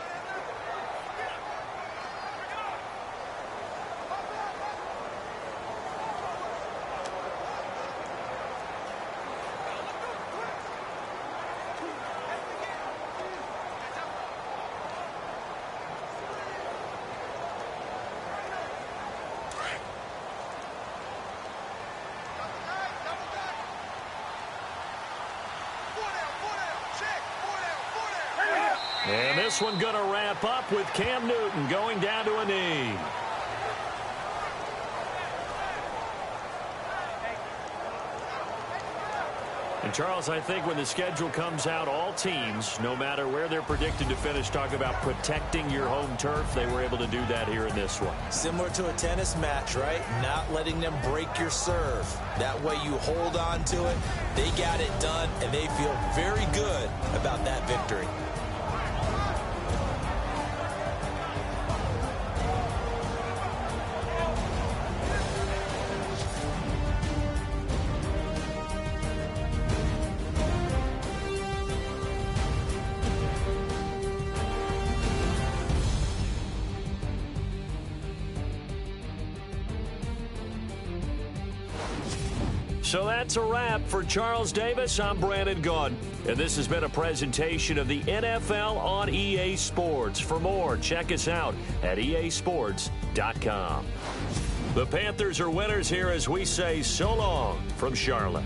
And this one going to wrap up with Cam Newton going down to a knee. And Charles, I think when the schedule comes out, all teams, no matter where they're predicted to finish, talk about protecting your home turf. They were able to do that here in this one. Similar to a tennis match, right? Not letting them break your serve. That way you hold on to it. They got it done, and they feel very good about that victory. So that's a wrap for Charles Davis. I'm Brandon Gaudin, and this has been a presentation of the NFL on EA Sports. For more, check us out at easports.com. The Panthers are winners here as we say so long from Charlotte.